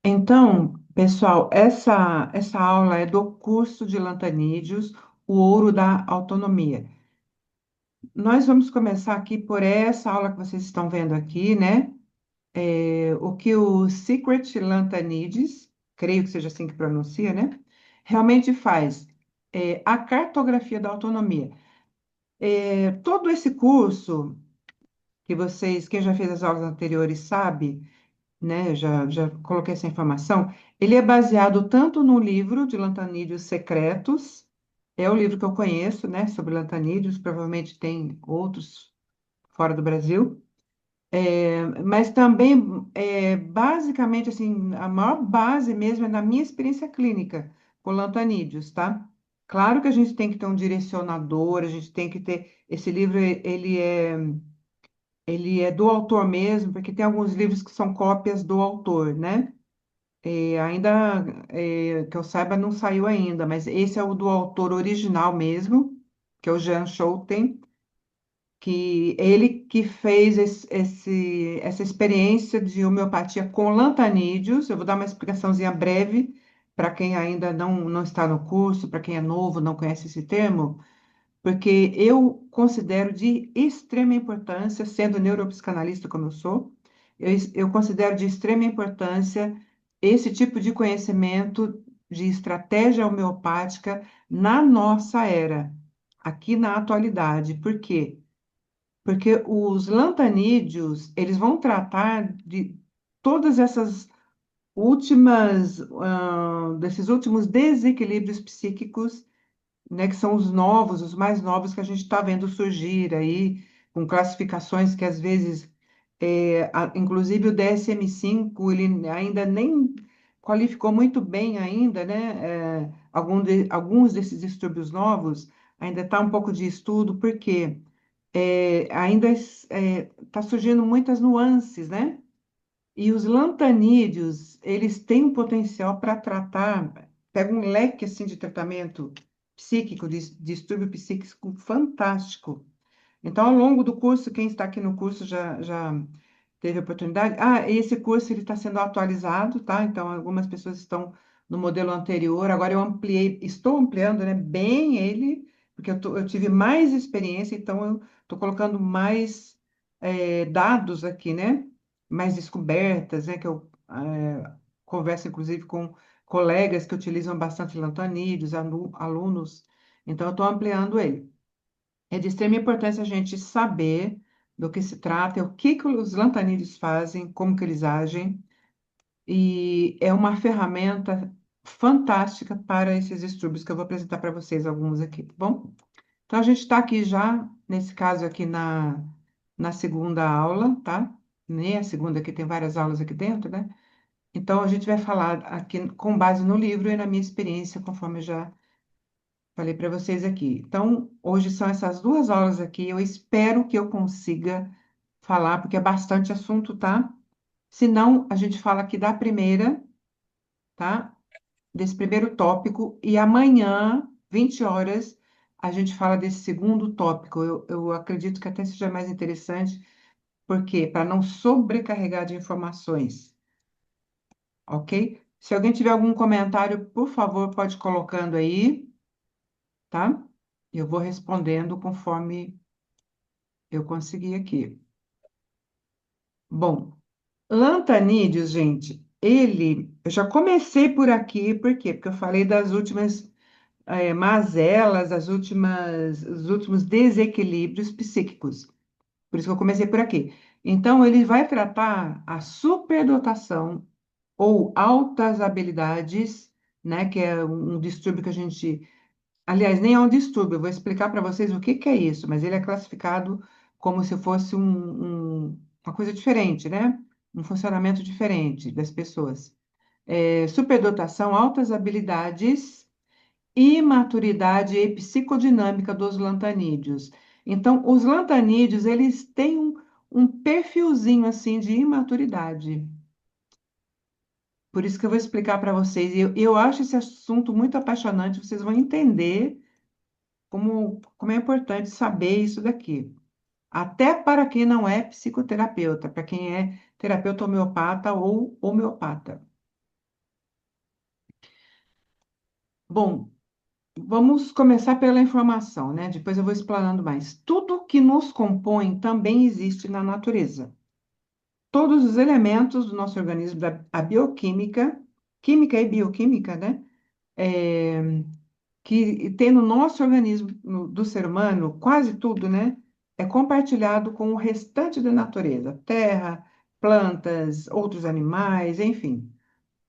Então, pessoal, essa aula é do curso de Lantanídeos, o Ouro da Autonomia. Nós vamos começar aqui por essa aula que vocês estão vendo aqui, né? O que o Secret Lantanides, creio que seja assim que pronuncia, né? Realmente faz. A cartografia da autonomia. Todo esse curso que vocês, quem já fez as aulas anteriores sabe, né? Já coloquei essa informação. Ele é baseado tanto no livro de Lantanídeos Secretos, é o livro que eu conheço, né? Sobre Lantanídeos, provavelmente tem outros fora do Brasil. Mas também, basicamente, assim, a maior base mesmo é na minha experiência clínica com Lantanídeos, tá? Claro que a gente tem que ter um direcionador, a gente tem que ter. Esse livro, ele é do autor mesmo, porque tem alguns livros que são cópias do autor, né? Ainda, que eu saiba, não saiu ainda, mas esse é o do autor original mesmo, que é o Jean Schouten, que ele que fez essa experiência de homeopatia com lantanídeos. Eu vou dar uma explicaçãozinha breve para quem ainda não está no curso, para quem é novo, não conhece esse termo, porque eu considero de extrema importância, sendo neuropsicanalista como eu sou, eu considero de extrema importância esse tipo de conhecimento de estratégia homeopática na nossa era, aqui na atualidade. Por quê? Porque os lantanídeos, eles vão tratar de todas essas desses últimos desequilíbrios psíquicos, né, que são os novos, os mais novos que a gente está vendo surgir aí, com classificações que às vezes, inclusive o DSM-5, ele ainda nem qualificou muito bem ainda, né, alguns desses distúrbios novos, ainda está um pouco de estudo, por quê? Ainda está surgindo muitas nuances, né? E os lantanídeos, eles têm um potencial para tratar, pega um leque assim de tratamento psíquico, de distúrbio psíquico fantástico. Então, ao longo do curso, quem está aqui no curso já teve oportunidade. Ah, esse curso ele está sendo atualizado, tá? Então, algumas pessoas estão no modelo anterior. Agora eu ampliei, estou ampliando, né, bem ele, porque eu tive mais experiência, então eu estou colocando mais dados aqui, né? Mais descobertas, né? Que eu converso, inclusive, com colegas que utilizam bastante lantanídeos, alunos. Então, eu estou ampliando ele. É de extrema importância a gente saber do que se trata, o que que os lantanídeos fazem, como que eles agem, e é uma ferramenta fantástica para esses distúrbios que eu vou apresentar para vocês alguns aqui, tá bom? Então a gente está aqui já, nesse caso aqui na segunda aula, tá? Nem a segunda, que tem várias aulas aqui dentro, né? Então a gente vai falar aqui com base no livro e na minha experiência, conforme eu já falei para vocês aqui. Então, hoje são essas duas aulas aqui. Eu espero que eu consiga falar, porque é bastante assunto, tá? Se não, a gente fala aqui da primeira, tá? Desse primeiro tópico. E amanhã, 20 horas, a gente fala desse segundo tópico. Eu acredito que até seja mais interessante, porque para não sobrecarregar de informações, ok? Se alguém tiver algum comentário, por favor, pode ir colocando aí, tá? Eu vou respondendo conforme eu consegui aqui. Bom, Lantanídeos, gente, eu já comecei por aqui, por quê? Porque eu falei das últimas mazelas, os últimos desequilíbrios psíquicos. Por isso que eu comecei por aqui. Então, ele vai tratar a superdotação ou altas habilidades, né, que é um distúrbio que a gente. Aliás, nem é um distúrbio, eu vou explicar para vocês o que que é isso, mas ele é classificado como se fosse uma coisa diferente, né? Um funcionamento diferente das pessoas. Superdotação, altas habilidades e maturidade psicodinâmica dos lantanídeos. Então, os lantanídeos, eles têm um perfilzinho assim de imaturidade. Por isso que eu vou explicar para vocês. E eu acho esse assunto muito apaixonante, vocês vão entender como é importante saber isso daqui. até para quem não é psicoterapeuta, para quem é terapeuta homeopata ou homeopata. Bom, vamos começar pela informação, né? Depois eu vou explanando mais. Tudo que nos compõe também existe na natureza. Todos os elementos do nosso organismo, a bioquímica, química e bioquímica, né? É, que tem no nosso organismo, do ser humano, quase tudo, né? É compartilhado com o restante da natureza, terra, plantas, outros animais, enfim,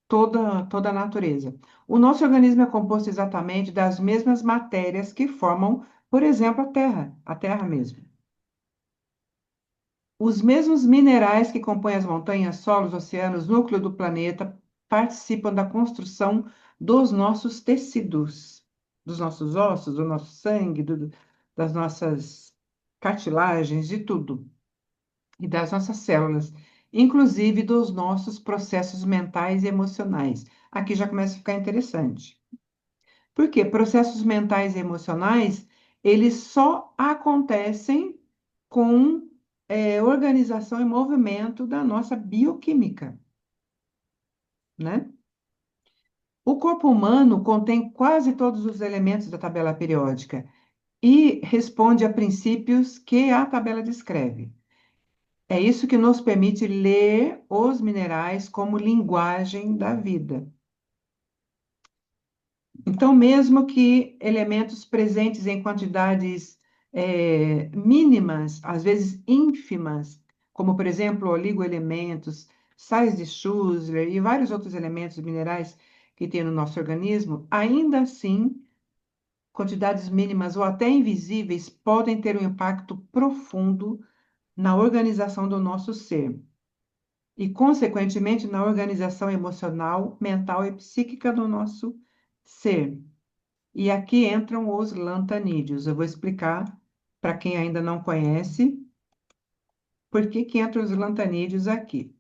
toda a natureza. O nosso organismo é composto exatamente das mesmas matérias que formam, por exemplo, a terra mesmo. Os mesmos minerais que compõem as montanhas, solos, oceanos, núcleo do planeta, participam da construção dos nossos tecidos, dos nossos ossos, do nosso sangue, das nossas cartilagens, de tudo, e das nossas células, inclusive dos nossos processos mentais e emocionais. Aqui já começa a ficar interessante. Por quê? Processos mentais e emocionais, eles só acontecem com organização e movimento da nossa bioquímica, né? O corpo humano contém quase todos os elementos da tabela periódica e responde a princípios que a tabela descreve. É isso que nos permite ler os minerais como linguagem da vida. Então, mesmo que elementos presentes em quantidades mínimas, às vezes ínfimas, como, por exemplo, oligoelementos, sais de Schussler e vários outros elementos minerais que tem no nosso organismo, ainda assim, quantidades mínimas ou até invisíveis podem ter um impacto profundo na organização do nosso ser e, consequentemente, na organização emocional, mental e psíquica do nosso ser. E aqui entram os lantanídeos. Eu vou explicar para quem ainda não conhece por que que entram os lantanídeos aqui.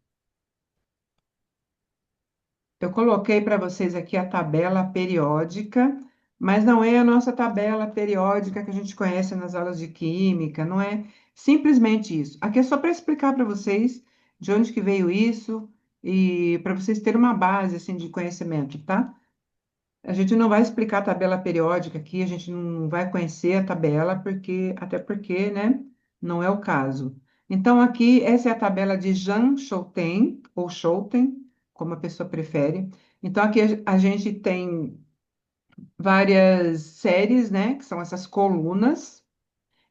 Eu coloquei para vocês aqui a tabela periódica, mas não é a nossa tabela periódica que a gente conhece nas aulas de química, não é simplesmente isso. Aqui é só para explicar para vocês de onde que veio isso e para vocês terem uma base assim de conhecimento, tá? A gente não vai explicar a tabela periódica aqui, a gente não vai conhecer a tabela, até porque, né, não é o caso. Então, aqui, essa é a tabela de Jean Schouten, ou Schouten, como a pessoa prefere. Então, aqui a gente tem várias séries, né, que são essas colunas.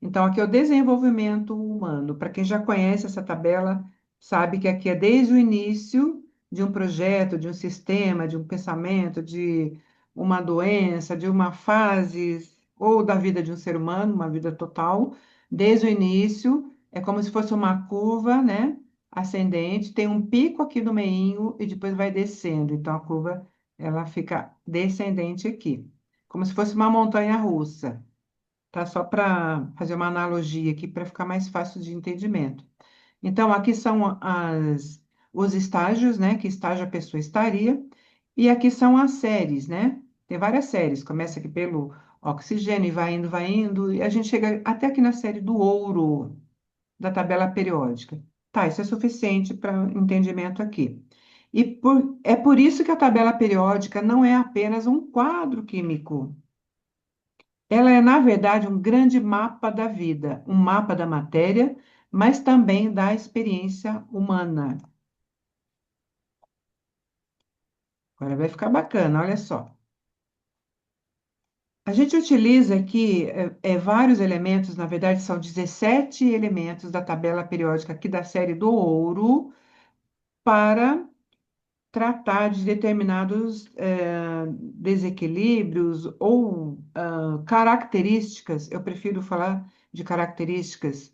Então, aqui é o desenvolvimento humano. Para quem já conhece essa tabela, sabe que aqui é desde o início de um projeto, de um sistema, de um pensamento, de uma doença, de uma fase, ou da vida de um ser humano, uma vida total. Desde o início, é como se fosse uma curva, né? Ascendente, tem um pico aqui no meio e depois vai descendo. Então, a curva, ela fica descendente aqui, como se fosse uma montanha russa. Tá? Só para fazer uma analogia aqui para ficar mais fácil de entendimento. Então, aqui são os estágios, né? Que estágio a pessoa estaria. E aqui são as séries, né? Tem várias séries. Começa aqui pelo oxigênio e vai indo. E a gente chega até aqui na série do ouro, da tabela periódica. Tá, isso é suficiente para entendimento aqui. É por isso que a tabela periódica não é apenas um quadro químico. Ela é, na verdade, um grande mapa da vida, um mapa da matéria, mas também da experiência humana. Agora vai ficar bacana, olha só. A gente utiliza aqui vários elementos, na verdade, são 17 elementos da tabela periódica aqui da série do ouro, para tratar de determinados desequilíbrios ou características, eu prefiro falar de características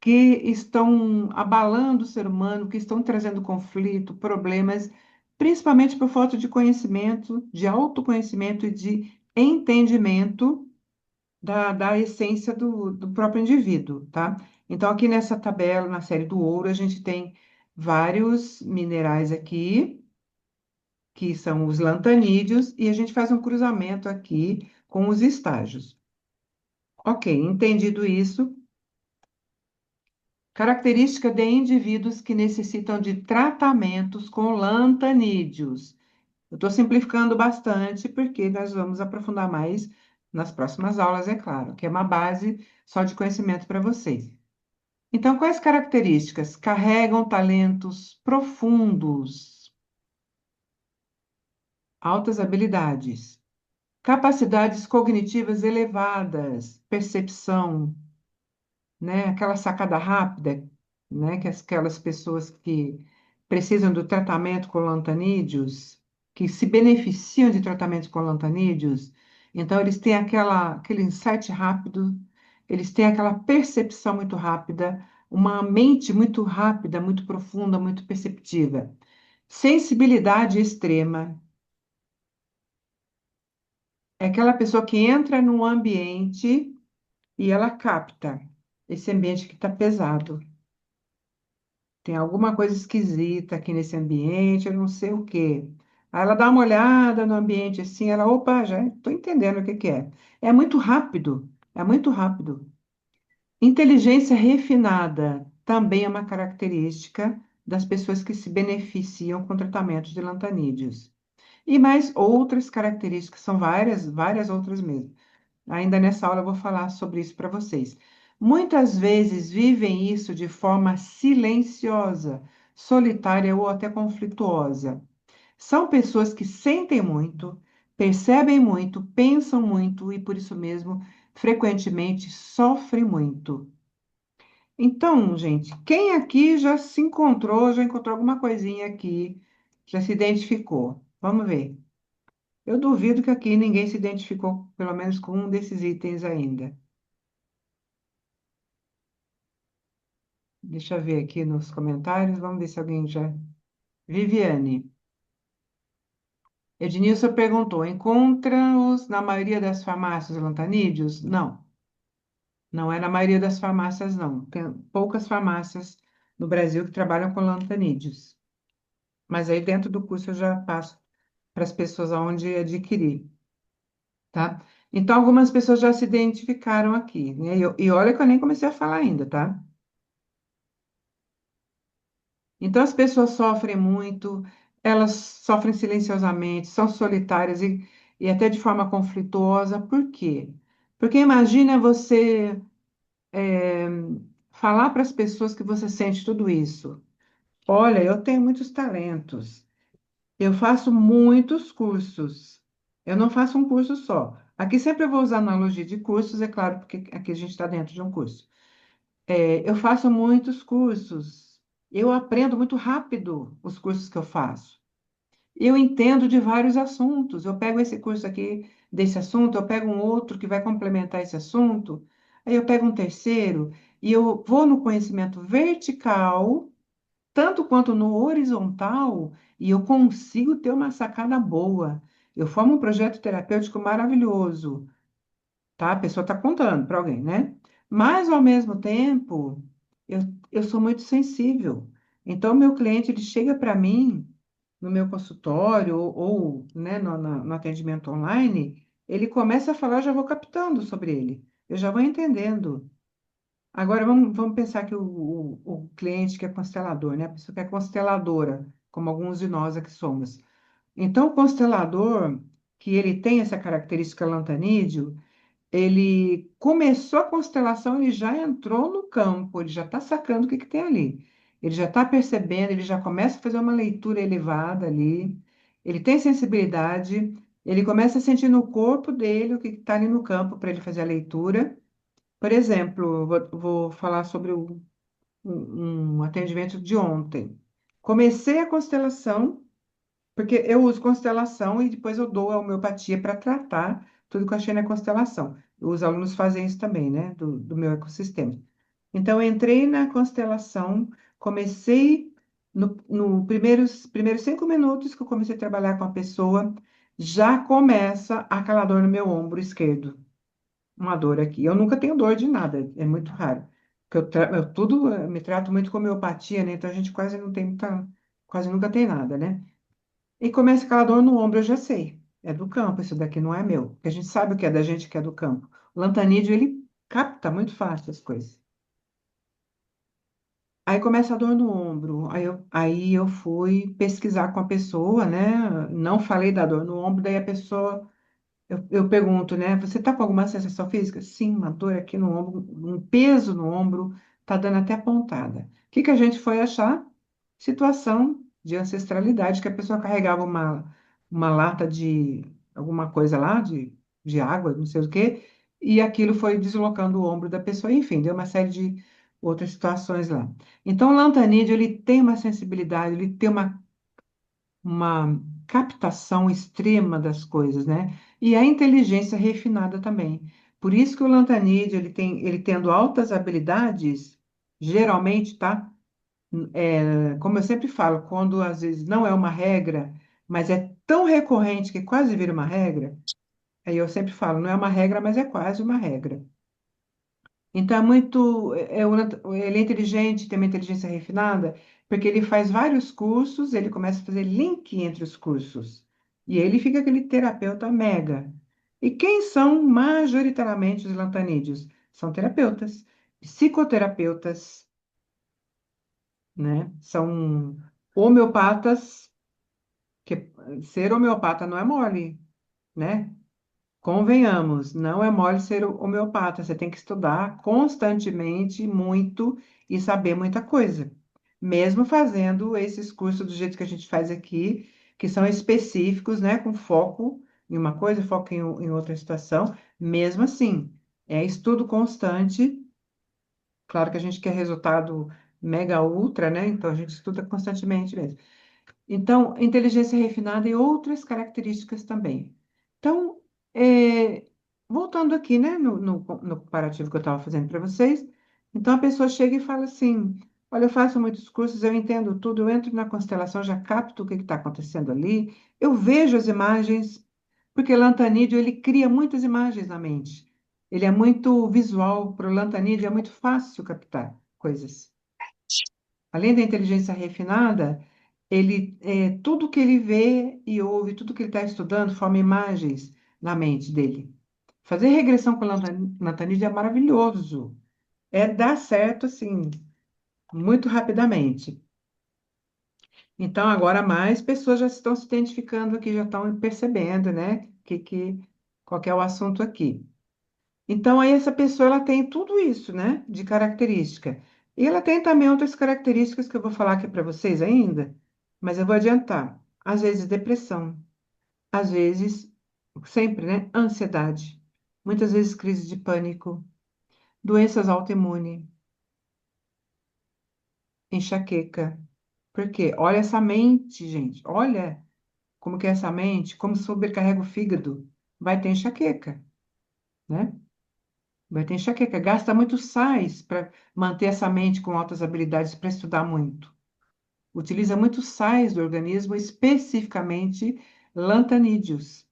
que estão abalando o ser humano, que estão trazendo conflito, problemas, principalmente por falta de conhecimento, de autoconhecimento e de entendimento da essência do próprio indivíduo, tá? Então, aqui nessa tabela, na série do ouro, a gente tem vários minerais aqui, que são os lantanídeos, e a gente faz um cruzamento aqui com os estágios. Ok, entendido isso, Característica de indivíduos que necessitam de tratamentos com lantanídeos. Eu estou simplificando bastante porque nós vamos aprofundar mais nas próximas aulas, é claro, que é uma base só de conhecimento para vocês. Então, quais características? Carregam talentos profundos, altas habilidades, capacidades cognitivas elevadas, percepção, né? Aquela sacada rápida, né? Que aquelas pessoas que precisam do tratamento com lantanídeos, que se beneficiam de tratamento com lantanídeos, então eles têm aquele insight rápido, eles têm aquela percepção muito rápida, uma mente muito rápida, muito profunda, muito perceptiva. Sensibilidade extrema é aquela pessoa que entra num ambiente e ela capta esse ambiente que está pesado. Tem alguma coisa esquisita aqui nesse ambiente, eu não sei o quê. Aí ela dá uma olhada no ambiente assim, ela, opa, já estou entendendo o que que é. É muito rápido, é muito rápido. Inteligência refinada também é uma característica das pessoas que se beneficiam com tratamento de lantanídeos. E mais outras características, são várias, várias outras mesmo. Ainda nessa aula eu vou falar sobre isso para vocês. Muitas vezes vivem isso de forma silenciosa, solitária ou até conflituosa. São pessoas que sentem muito, percebem muito, pensam muito e por isso mesmo, frequentemente sofrem muito. Então, gente, quem aqui já se encontrou, já encontrou alguma coisinha aqui, já se identificou? Vamos ver. Eu duvido que aqui ninguém se identificou, pelo menos com um desses itens ainda. Deixa eu ver aqui nos comentários. Vamos ver se alguém já. Viviane. Ednilson perguntou: encontra-os na maioria das farmácias lantanídeos? Não, não é na maioria das farmácias, não. Tem poucas farmácias no Brasil que trabalham com lantanídeos. Mas aí dentro do curso eu já passo para as pessoas aonde adquirir, tá? Então, algumas pessoas já se identificaram aqui, né? E olha que eu nem comecei a falar ainda, tá? Então, as pessoas sofrem muito, elas sofrem silenciosamente, são solitárias e até de forma conflituosa. Por quê? Porque imagina você falar para as pessoas que você sente tudo isso. Olha, eu tenho muitos talentos, eu faço muitos cursos, eu não faço um curso só. Aqui sempre eu vou usar analogia de cursos, é claro, porque aqui a gente está dentro de um curso. Eu faço muitos cursos, eu aprendo muito rápido os cursos que eu faço. Eu entendo de vários assuntos. Eu pego esse curso aqui desse assunto, eu pego um outro que vai complementar esse assunto, aí eu pego um terceiro e eu vou no conhecimento vertical, tanto quanto no horizontal, e eu consigo ter uma sacada boa. Eu formo um projeto terapêutico maravilhoso, tá? A pessoa está contando para alguém, né? Mas, ao mesmo tempo, eu, eu sou muito sensível. Então, meu cliente, ele chega para mim no meu consultório ou, né, no atendimento online, ele começa a falar, eu já vou captando sobre ele. Eu já vou entendendo. Agora, vamos pensar que o cliente que é constelador, né? A pessoa que é consteladora, como alguns de nós aqui somos. Então, o constelador, que ele tem essa característica lantanídeo, ele começou a constelação, ele já entrou no campo, ele já está sacando o que que tem ali. Ele já está percebendo, ele já começa a fazer uma leitura elevada ali. Ele tem sensibilidade, ele começa a sentir no corpo dele o que está ali no campo para ele fazer a leitura. Por exemplo, vou falar sobre um atendimento de ontem. Comecei a constelação, porque eu uso constelação e depois eu dou a homeopatia para tratar tudo que eu achei na constelação. Os alunos fazem isso também, né? Do meu ecossistema. Então, eu entrei na constelação, comecei no primeiros 5 minutos que eu comecei a trabalhar com a pessoa, já começa aquela dor no meu ombro esquerdo, uma dor aqui. Eu nunca tenho dor de nada, é muito raro. Porque eu tudo me trato muito com homeopatia, né? Então a gente quase não tem muita, quase nunca tem nada, né? E começa aquela dor no ombro, eu já sei. É do campo, isso daqui não é meu. Porque a gente sabe o que é da gente que é do campo. O lantanídeo, ele capta muito fácil as coisas. Aí começa a dor no ombro. Aí eu fui pesquisar com a pessoa, né? Não falei da dor no ombro, daí a pessoa, eu pergunto, né? Você tá com alguma sensação física? Sim, uma dor aqui no ombro, um peso no ombro, tá dando até pontada. O que que a gente foi achar? Situação de ancestralidade, que a pessoa carregava uma lata de alguma coisa lá, de água, não sei o quê, e aquilo foi deslocando o ombro da pessoa, enfim, deu uma série de outras situações lá. Então, o lantanídeo, ele tem uma sensibilidade, ele tem uma captação extrema das coisas, né? E a inteligência refinada também. Por isso que o lantanídeo, ele tendo altas habilidades, geralmente, tá? Como eu sempre falo, quando às vezes não é uma regra, mas é tão recorrente que quase vira uma regra, aí eu sempre falo, não é uma regra, mas é quase uma regra. Então, ele é inteligente, tem uma inteligência refinada, porque ele faz vários cursos, ele começa a fazer link entre os cursos. E ele fica aquele terapeuta mega. E quem são majoritariamente os lantanídeos? São terapeutas, psicoterapeutas, né? São homeopatas, que ser homeopata não é mole, né? Convenhamos, não é mole ser homeopata, você tem que estudar constantemente, muito e saber muita coisa. Mesmo fazendo esses cursos do jeito que a gente faz aqui, que são específicos, né, com foco em uma coisa, foco em outra situação, mesmo assim, é estudo constante. Claro que a gente quer resultado mega ultra, né? Então a gente estuda constantemente mesmo. Então, inteligência refinada e outras características também. Então, é, voltando aqui, né, no comparativo que eu estava fazendo para vocês, então a pessoa chega e fala assim: olha, eu faço muitos cursos, eu entendo tudo, eu entro na constelação, já capto o que está acontecendo ali, eu vejo as imagens, porque Lantanídeo, ele cria muitas imagens na mente. Ele é muito visual, para o Lantanídeo é muito fácil captar coisas. Além da inteligência refinada, tudo que ele vê e ouve, tudo que ele está estudando, forma imagens na mente dele. Fazer regressão com Lantanide é maravilhoso. É dar certo, assim, muito rapidamente. Então, agora mais pessoas já estão se identificando aqui, já estão percebendo, né, qual que é o assunto aqui. Então, aí essa pessoa, ela tem tudo isso, né, de característica. E ela tem também outras características que eu vou falar aqui para vocês ainda, mas eu vou adiantar. Às vezes, depressão. Às vezes, sempre, né, ansiedade. Muitas vezes, crise de pânico. Doenças autoimunes. Enxaqueca. Por quê? Olha essa mente, gente. Olha como que é essa mente, como sobrecarrega o fígado. Vai ter enxaqueca, né? Vai ter enxaqueca, gasta muito sais para manter essa mente com altas habilidades para estudar muito. Utiliza muitos sais do organismo, especificamente lantanídeos.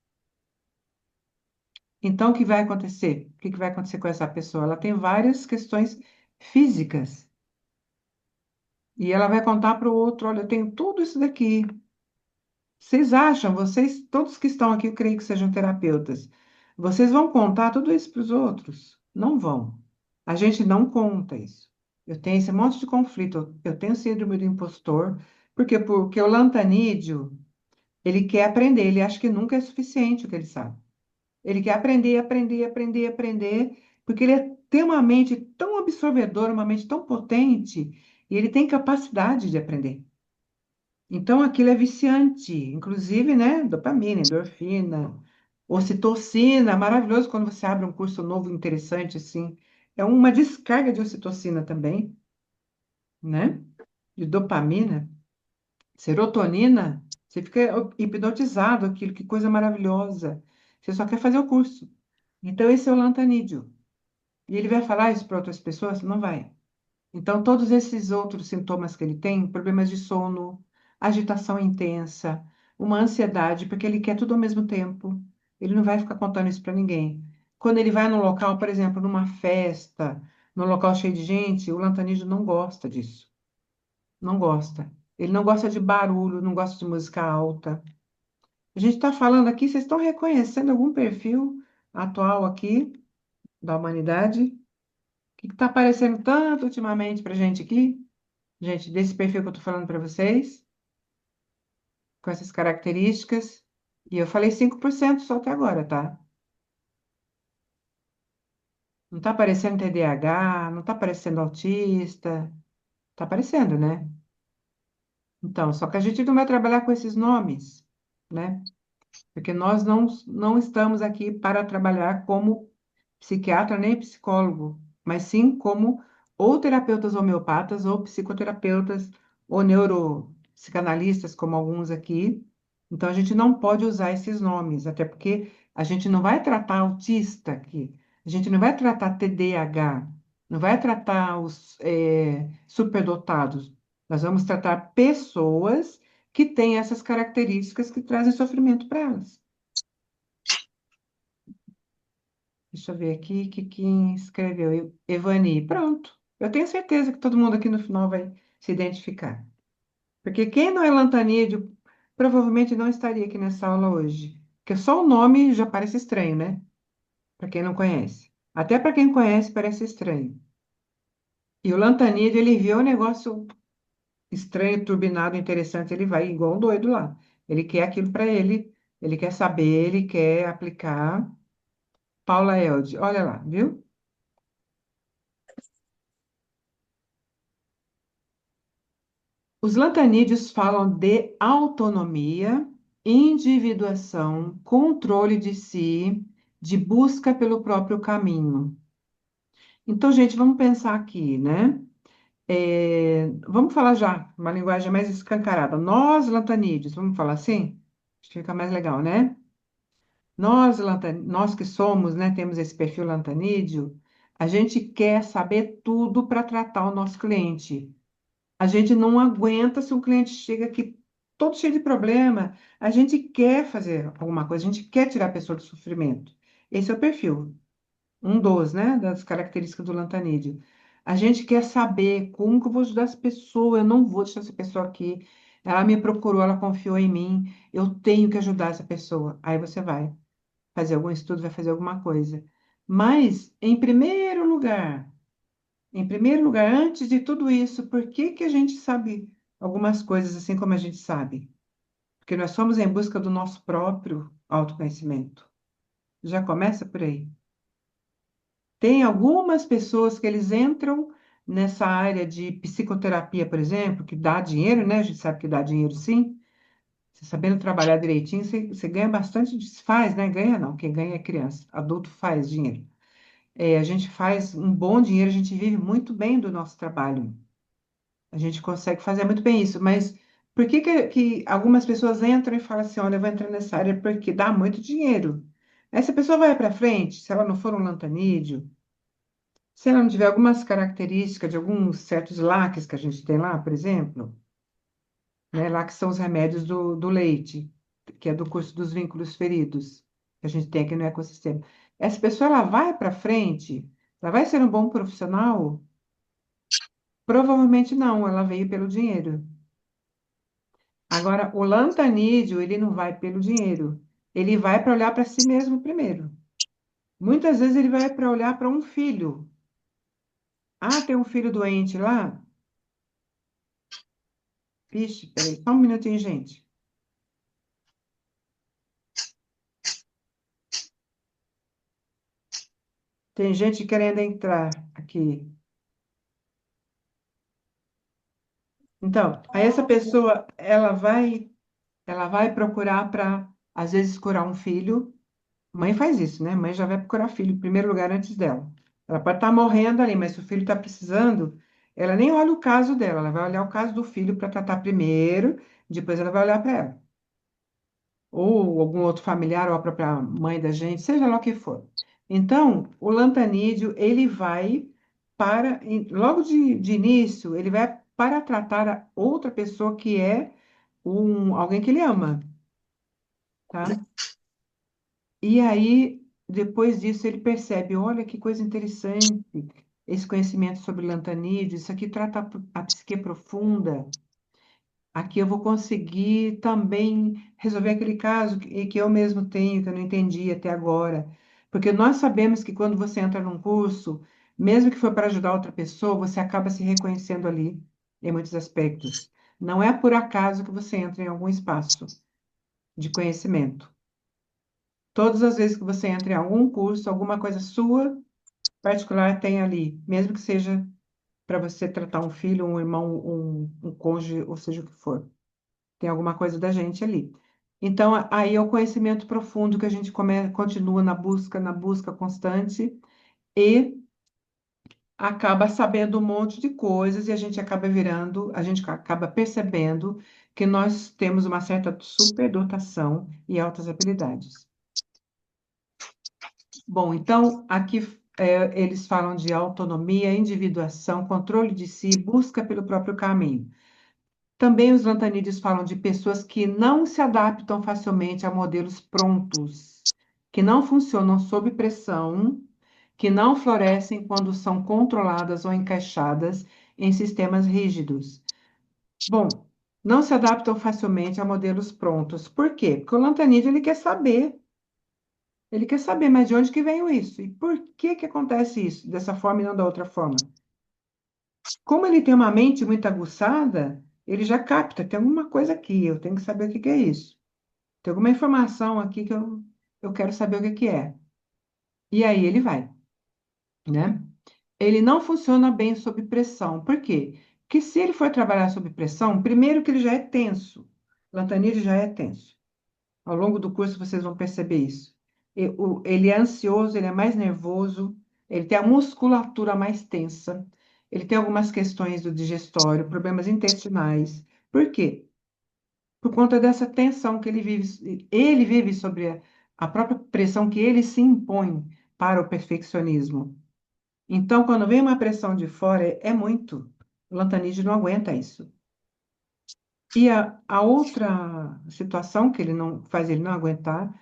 Então, o que vai acontecer? O que vai acontecer com essa pessoa? Ela tem várias questões físicas. E ela vai contar para o outro: olha, eu tenho tudo isso daqui. Vocês acham, vocês, todos que estão aqui, eu creio que sejam terapeutas, vocês vão contar tudo isso para os outros? Não vão. A gente não conta isso. Eu tenho esse monte de conflito. Eu tenho síndrome do impostor. Por quê? Porque o lantanídeo, ele quer aprender. Ele acha que nunca é suficiente o que ele sabe. Ele quer aprender, aprender, aprender, aprender, porque tem uma mente tão absorvedora, uma mente tão potente, e ele tem capacidade de aprender. Então, aquilo é viciante, inclusive, né? Dopamina, endorfina, ocitocina, maravilhoso quando você abre um curso novo, interessante, assim. É uma descarga de ocitocina também, né? De dopamina, serotonina. Você fica hipnotizado, aquilo, que coisa maravilhosa. Você só quer fazer o curso. Então, esse é o lantanídeo. E ele vai falar isso para outras pessoas? Não vai. Então, todos esses outros sintomas que ele tem, problemas de sono, agitação intensa, uma ansiedade, porque ele quer tudo ao mesmo tempo. Ele não vai ficar contando isso para ninguém. Quando ele vai num local, por exemplo, numa festa, num local cheio de gente, o lantanídeo não gosta disso. Não gosta. Ele não gosta de barulho, não gosta de música alta. A gente está falando aqui, vocês estão reconhecendo algum perfil atual aqui da humanidade? O que está aparecendo tanto ultimamente para gente aqui? Gente, desse perfil que eu tô falando para vocês, com essas características, e eu falei 5% só até agora, tá? Não tá parecendo TDAH, não tá parecendo autista, tá parecendo, né? Então, só que a gente não vai trabalhar com esses nomes, né? Porque nós não estamos aqui para trabalhar como psiquiatra nem psicólogo, mas sim como ou terapeutas homeopatas ou psicoterapeutas ou neuropsicanalistas, como alguns aqui. Então, a gente não pode usar esses nomes, até porque a gente não vai tratar autista aqui, a gente não vai tratar TDAH, não vai tratar os superdotados. Nós vamos tratar pessoas que têm essas características que trazem sofrimento para elas. Deixa eu ver aqui quem escreveu. Evani. Pronto. Eu tenho certeza que todo mundo aqui no final vai se identificar. Porque quem não é Lantanídeo provavelmente não estaria aqui nessa aula hoje. Porque só o nome já parece estranho, né? Para quem não conhece. Até para quem conhece parece estranho. E o Lantanídeo, ele vê um negócio estranho, turbinado, interessante, ele vai igual um doido lá. Ele quer aquilo para ele, ele quer saber, ele quer aplicar. Paula Elde, olha lá, viu? Os lantanídeos falam de autonomia, individuação, controle de si, de busca pelo próprio caminho. Então, gente, vamos pensar aqui, né? Vamos falar já, uma linguagem mais escancarada. Nós, lantanídeos, vamos falar assim? Acho que fica mais legal, né? Nós que somos, né, temos esse perfil lantanídeo, a gente quer saber tudo para tratar o nosso cliente. A gente não aguenta se um cliente chega aqui todo cheio de problema. A gente quer fazer alguma coisa, a gente quer tirar a pessoa do sofrimento. Esse é o perfil, um dos, né, das características do Lantanídeo. A gente quer saber como que eu vou ajudar essa pessoa, eu não vou deixar essa pessoa aqui. Ela me procurou, ela confiou em mim, eu tenho que ajudar essa pessoa. Aí você vai fazer algum estudo, vai fazer alguma coisa. Mas, em primeiro lugar, antes de tudo isso, por que que a gente sabe algumas coisas assim como a gente sabe? Porque nós somos em busca do nosso próprio autoconhecimento. Já começa por aí. Tem algumas pessoas que eles entram nessa área de psicoterapia, por exemplo, que dá dinheiro, né? A gente sabe que dá dinheiro sim. Você sabendo trabalhar direitinho, você ganha bastante, faz, né? Ganha não, quem ganha é criança, adulto faz dinheiro. A gente faz um bom dinheiro, a gente vive muito bem do nosso trabalho. A gente consegue fazer muito bem isso, mas por que que algumas pessoas entram e falam assim, olha, eu vou entrar nessa área porque dá muito dinheiro. Essa pessoa vai para frente, se ela não for um lantanídeo, se ela não tiver algumas características de alguns certos laques que a gente tem lá, por exemplo, né, lá que são os remédios do leite, que é do curso dos vínculos feridos, que a gente tem aqui no ecossistema. Essa pessoa, ela vai para frente, ela vai ser um bom profissional? Provavelmente não, ela veio pelo dinheiro. Agora, o lantanídeo, ele não vai pelo dinheiro. Ele vai para olhar para si mesmo primeiro. Muitas vezes ele vai para olhar para um filho. Ah, tem um filho doente lá? Vixe, peraí, só um minutinho, gente. Tem gente querendo entrar aqui. Então, aí essa pessoa, ela vai procurar para, às vezes, curar um filho. Mãe faz isso, né? Mãe já vai procurar filho em primeiro lugar antes dela. Ela pode estar morrendo ali, mas se o filho está precisando, ela nem olha o caso dela, ela vai olhar o caso do filho para tratar primeiro, depois ela vai olhar para ela. Ou algum outro familiar, ou a própria mãe da gente, seja lá o que for. Então, o lantanídeo, ele vai logo de início, ele vai para tratar a outra pessoa que é alguém que ele ama, tá? E aí, depois disso, ele percebe, olha que coisa interessante, esse conhecimento sobre lantanídeo, isso aqui trata a psique profunda. Aqui eu vou conseguir também resolver aquele caso que eu mesmo tenho, que eu não entendi até agora. Porque nós sabemos que quando você entra num curso, mesmo que for para ajudar outra pessoa, você acaba se reconhecendo ali. em muitos aspectos. Não é por acaso que você entra em algum espaço de conhecimento. Todas as vezes que você entra em algum curso, alguma coisa sua particular tem ali, mesmo que seja para você tratar um filho, um irmão, um cônjuge, ou seja o que for. Tem alguma coisa da gente ali. Então, aí é o conhecimento profundo que a gente continua na busca constante e acaba sabendo um monte de coisas e a gente acaba virando, a gente acaba percebendo que nós temos uma certa superdotação e altas habilidades. Bom, então aqui eles falam de autonomia, individuação, controle de si, busca pelo próprio caminho. Também os lantanídeos falam de pessoas que não se adaptam facilmente a modelos prontos, que não funcionam sob pressão, que não florescem quando são controladas ou encaixadas em sistemas rígidos. Bom, não se adaptam facilmente a modelos prontos. Por quê? Porque o lantanídeo ele quer saber, mas de onde que veio isso? E por que que acontece isso dessa forma e não da outra forma? Como ele tem uma mente muito aguçada, ele já capta, tem alguma coisa aqui, eu tenho que saber o que que é isso. Tem alguma informação aqui que eu quero saber o que que é. E aí ele vai, né? Ele não funciona bem sob pressão. Por quê? Porque se ele for trabalhar sob pressão, primeiro que ele já é tenso. Lantanide já é tenso. Ao longo do curso vocês vão perceber isso. Ele é ansioso, ele é mais nervoso, ele tem a musculatura mais tensa, ele tem algumas questões do digestório, problemas intestinais. Por quê? Por conta dessa tensão que ele vive sobre a própria pressão que ele se impõe para o perfeccionismo. Então, quando vem uma pressão de fora, é muito. O Lantanide não aguenta isso. E a outra situação que ele não faz ele não aguentar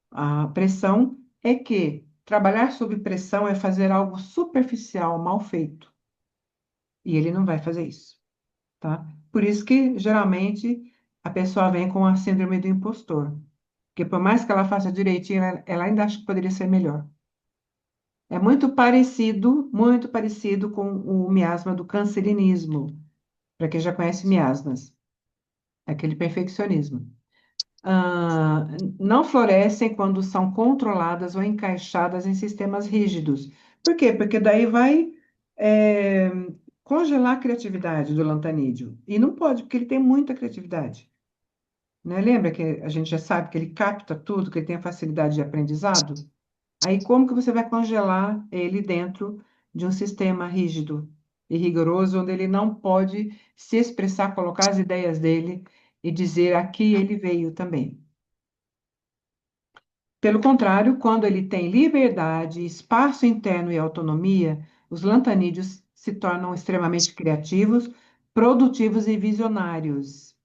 a pressão é que trabalhar sob pressão é fazer algo superficial, mal feito. E ele não vai fazer isso, tá? Por isso que, geralmente, a pessoa vem com a síndrome do impostor. Porque por mais que ela faça direitinho, ela ainda acha que poderia ser melhor. É muito parecido com o miasma do cancerinismo, para quem já conhece miasmas, aquele perfeccionismo. Ah, não florescem quando são controladas ou encaixadas em sistemas rígidos. Por quê? Porque daí vai é, congelar a criatividade do lantanídeo. E não pode, porque ele tem muita criatividade. Né? Lembra que a gente já sabe que ele capta tudo, que ele tem a facilidade de aprendizado? Aí, como que você vai congelar ele dentro de um sistema rígido e rigoroso, onde ele não pode se expressar, colocar as ideias dele e dizer aqui ele veio também? Pelo contrário, quando ele tem liberdade, espaço interno e autonomia, os lantanídeos se tornam extremamente criativos, produtivos e visionários.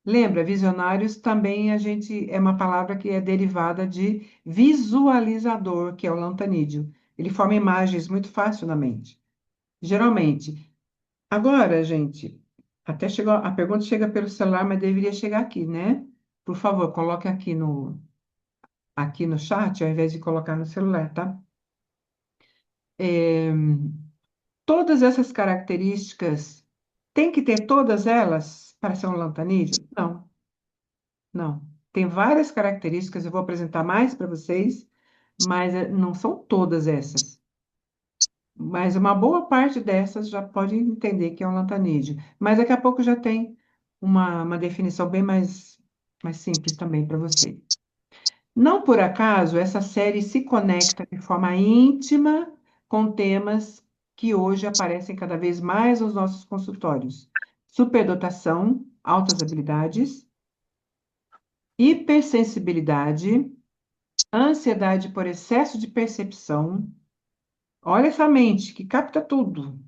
Lembra, visionários também a gente é uma palavra que é derivada de visualizador, que é o lantanídeo. Ele forma imagens muito fácil na mente. Geralmente. Agora, gente, até chegou, a pergunta chega pelo celular, mas deveria chegar aqui, né? Por favor, coloque aqui no chat, ao invés de colocar no celular, tá? É, todas essas características, tem que ter todas elas para ser um lantanídeo? Não. Não. Tem várias características, eu vou apresentar mais para vocês, mas não são todas essas. Mas uma boa parte dessas já pode entender que é um lantanídeo. Mas daqui a pouco já tem uma definição bem mais simples também para você. Não por acaso, essa série se conecta de forma íntima com temas que hoje aparecem cada vez mais nos nossos consultórios: superdotação, altas habilidades, hipersensibilidade, ansiedade por excesso de percepção. Olha essa mente que capta tudo,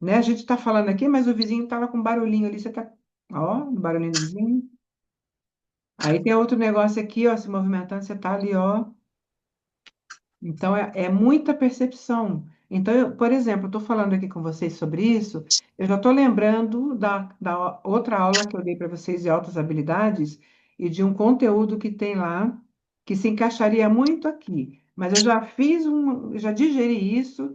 né? A gente está falando aqui, mas o vizinho estava com um barulhinho ali, você está, ó, o barulhinho do vizinho. Aí tem outro negócio aqui, ó, se movimentando, você está ali, ó. Então, é muita percepção. Então, por exemplo, eu estou falando aqui com vocês sobre isso, eu já estou lembrando da outra aula que eu dei para vocês de altas habilidades e de um conteúdo que tem lá que se encaixaria muito aqui. Mas eu já digeri isso,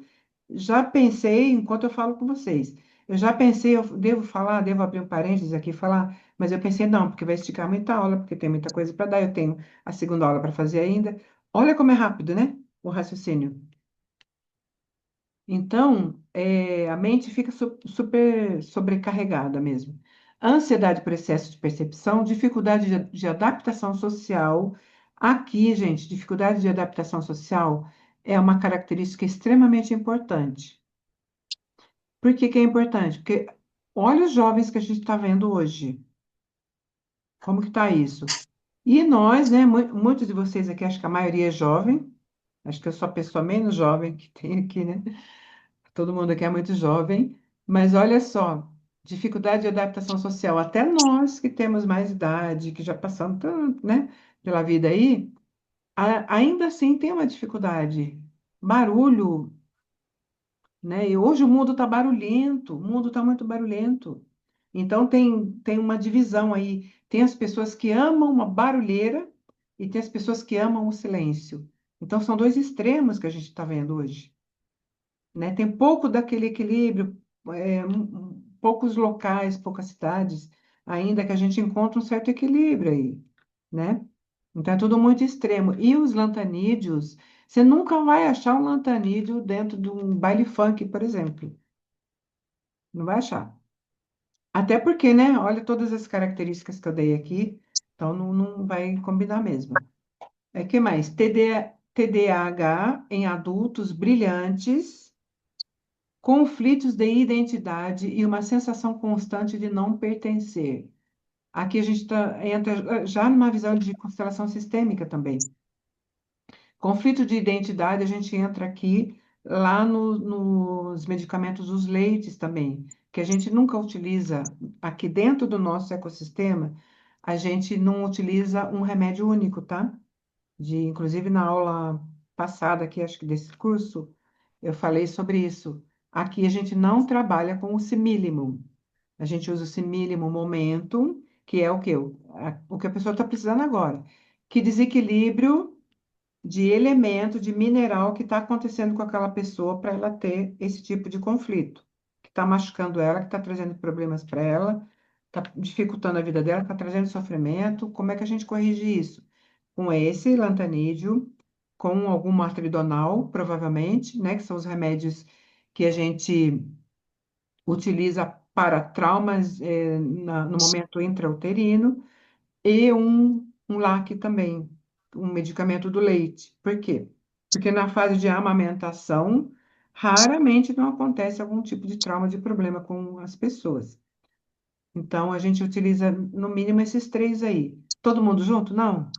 já pensei enquanto eu falo com vocês. Eu já pensei, eu devo falar, devo abrir um parênteses aqui e falar, mas eu pensei, não, porque vai esticar muita aula, porque tem muita coisa para dar, eu tenho a segunda aula para fazer ainda. Olha como é rápido, né? O raciocínio. Então, a mente fica super sobrecarregada mesmo. Ansiedade por excesso de percepção, dificuldade de adaptação social. Aqui, gente, dificuldade de adaptação social é uma característica extremamente importante. Por que que é importante? Porque olha os jovens que a gente está vendo hoje. Como que está isso? E nós, né, muitos de vocês aqui, acho que a maioria é jovem, acho que eu sou a pessoa menos jovem que tem aqui, né? Todo mundo aqui é muito jovem, mas olha só, dificuldade de adaptação social. Até nós que temos mais idade, que já passamos tanto, né, pela vida aí, ainda assim tem uma dificuldade. Barulho, né? E hoje o mundo está barulhento, o mundo está muito barulhento. Então tem uma divisão aí. Tem as pessoas que amam uma barulheira e tem as pessoas que amam o silêncio. Então são dois extremos que a gente está vendo hoje, né? Tem pouco daquele equilíbrio, poucos locais, poucas cidades, ainda que a gente encontra um certo equilíbrio aí, né? Então é tudo muito extremo. E os lantanídeos, você nunca vai achar um lantanídeo dentro de um baile funk, por exemplo. Não vai achar. Até porque, né? Olha todas as características que eu dei aqui, então não vai combinar mesmo. Que mais? TDAH em adultos brilhantes, conflitos de identidade e uma sensação constante de não pertencer. Aqui a gente entra já numa visão de constelação sistêmica também. Conflito de identidade, a gente entra aqui lá nos medicamentos dos leites também, que a gente nunca utiliza aqui dentro do nosso ecossistema, a gente não utiliza um remédio único, tá? Inclusive na aula passada aqui, acho que desse curso, eu falei sobre isso. Aqui a gente não trabalha com o simílimo. A gente usa o simílimo momentum, que é o quê? O que a pessoa está precisando agora. Que desequilíbrio de elemento, de mineral que está acontecendo com aquela pessoa para ela ter esse tipo de conflito, que está machucando ela, que está trazendo problemas para ela, está dificultando a vida dela, está trazendo sofrimento. Como é que a gente corrige isso? Com esse lantanídeo, com algum artridonal, provavelmente, né, que são os remédios que a gente utiliza para traumas, no momento intrauterino, e um LAC também, um medicamento do leite. Por quê? Porque na fase de amamentação, raramente não acontece algum tipo de trauma, de problema com as pessoas. Então, a gente utiliza no mínimo esses três aí. Todo mundo junto? Não.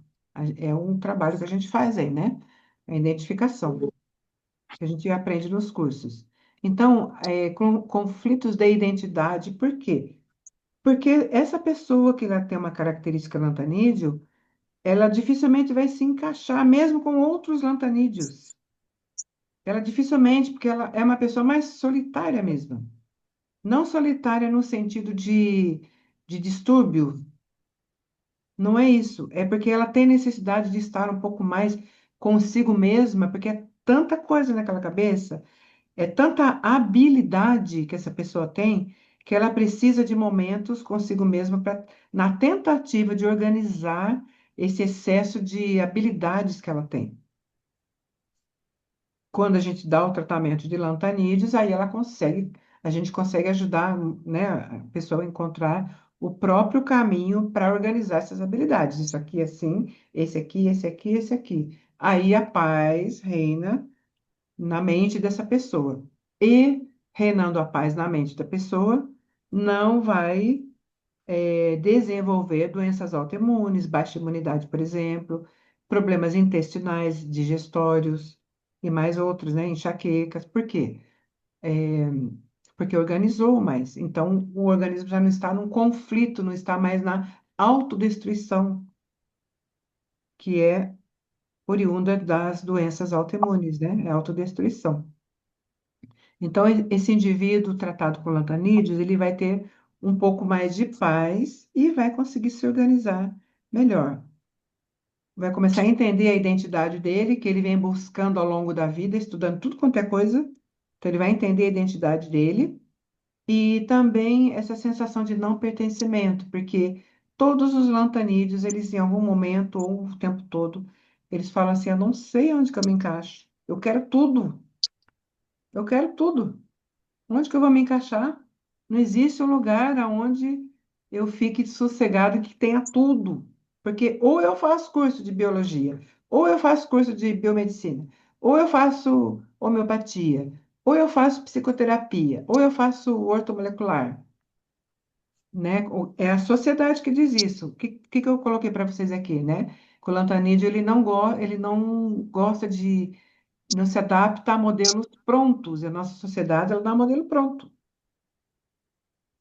É um trabalho que a gente faz aí, né? A identificação, que a gente aprende nos cursos. Então, com conflitos de identidade, por quê? Porque essa pessoa que ela tem uma característica lantanídeo, ela dificilmente vai se encaixar, mesmo com outros lantanídeos. Ela dificilmente, porque ela é uma pessoa mais solitária mesmo. Não solitária no sentido de distúrbio, não é isso. É porque ela tem necessidade de estar um pouco mais consigo mesma, porque é tanta coisa naquela cabeça, é tanta habilidade que essa pessoa tem, que ela precisa de momentos consigo mesma na tentativa de organizar esse excesso de habilidades que ela tem. Quando a gente dá o tratamento de lantanídeos, aí a gente consegue ajudar, né, a pessoa a encontrar o próprio caminho para organizar essas habilidades. Isso aqui é assim, esse aqui, esse aqui, esse aqui. Aí a paz reina na mente dessa pessoa. E reinando a paz na mente da pessoa, não vai desenvolver doenças autoimunes, baixa imunidade, por exemplo, problemas intestinais, digestórios e mais outros, né? Enxaquecas. Por quê? É, Porque organizou mais. Então, o organismo já não está num conflito, não está mais na autodestruição, que é oriunda das doenças autoimunes, né? É a autodestruição. Então, esse indivíduo tratado com lantanídeos, ele vai ter um pouco mais de paz e vai conseguir se organizar melhor. Vai começar a entender a identidade dele, que ele vem buscando ao longo da vida, estudando tudo quanto é coisa. Então, ele vai entender a identidade dele e também essa sensação de não pertencimento, porque todos os lantanídeos, eles em algum momento ou o tempo todo, eles falam assim, eu não sei onde que eu me encaixo. Eu quero tudo. Eu quero tudo. Onde que eu vou me encaixar? Não existe um lugar onde eu fique sossegado que tenha tudo. Porque ou eu faço curso de biologia, ou eu faço curso de biomedicina, ou eu faço homeopatia, ou eu faço psicoterapia, ou eu faço ortomolecular, né? É a sociedade que diz isso. O que eu coloquei para vocês aqui, né? Que o Lantanídeo, ele não gosta de, não se adapta a modelos prontos. E a nossa sociedade, ela dá modelo pronto,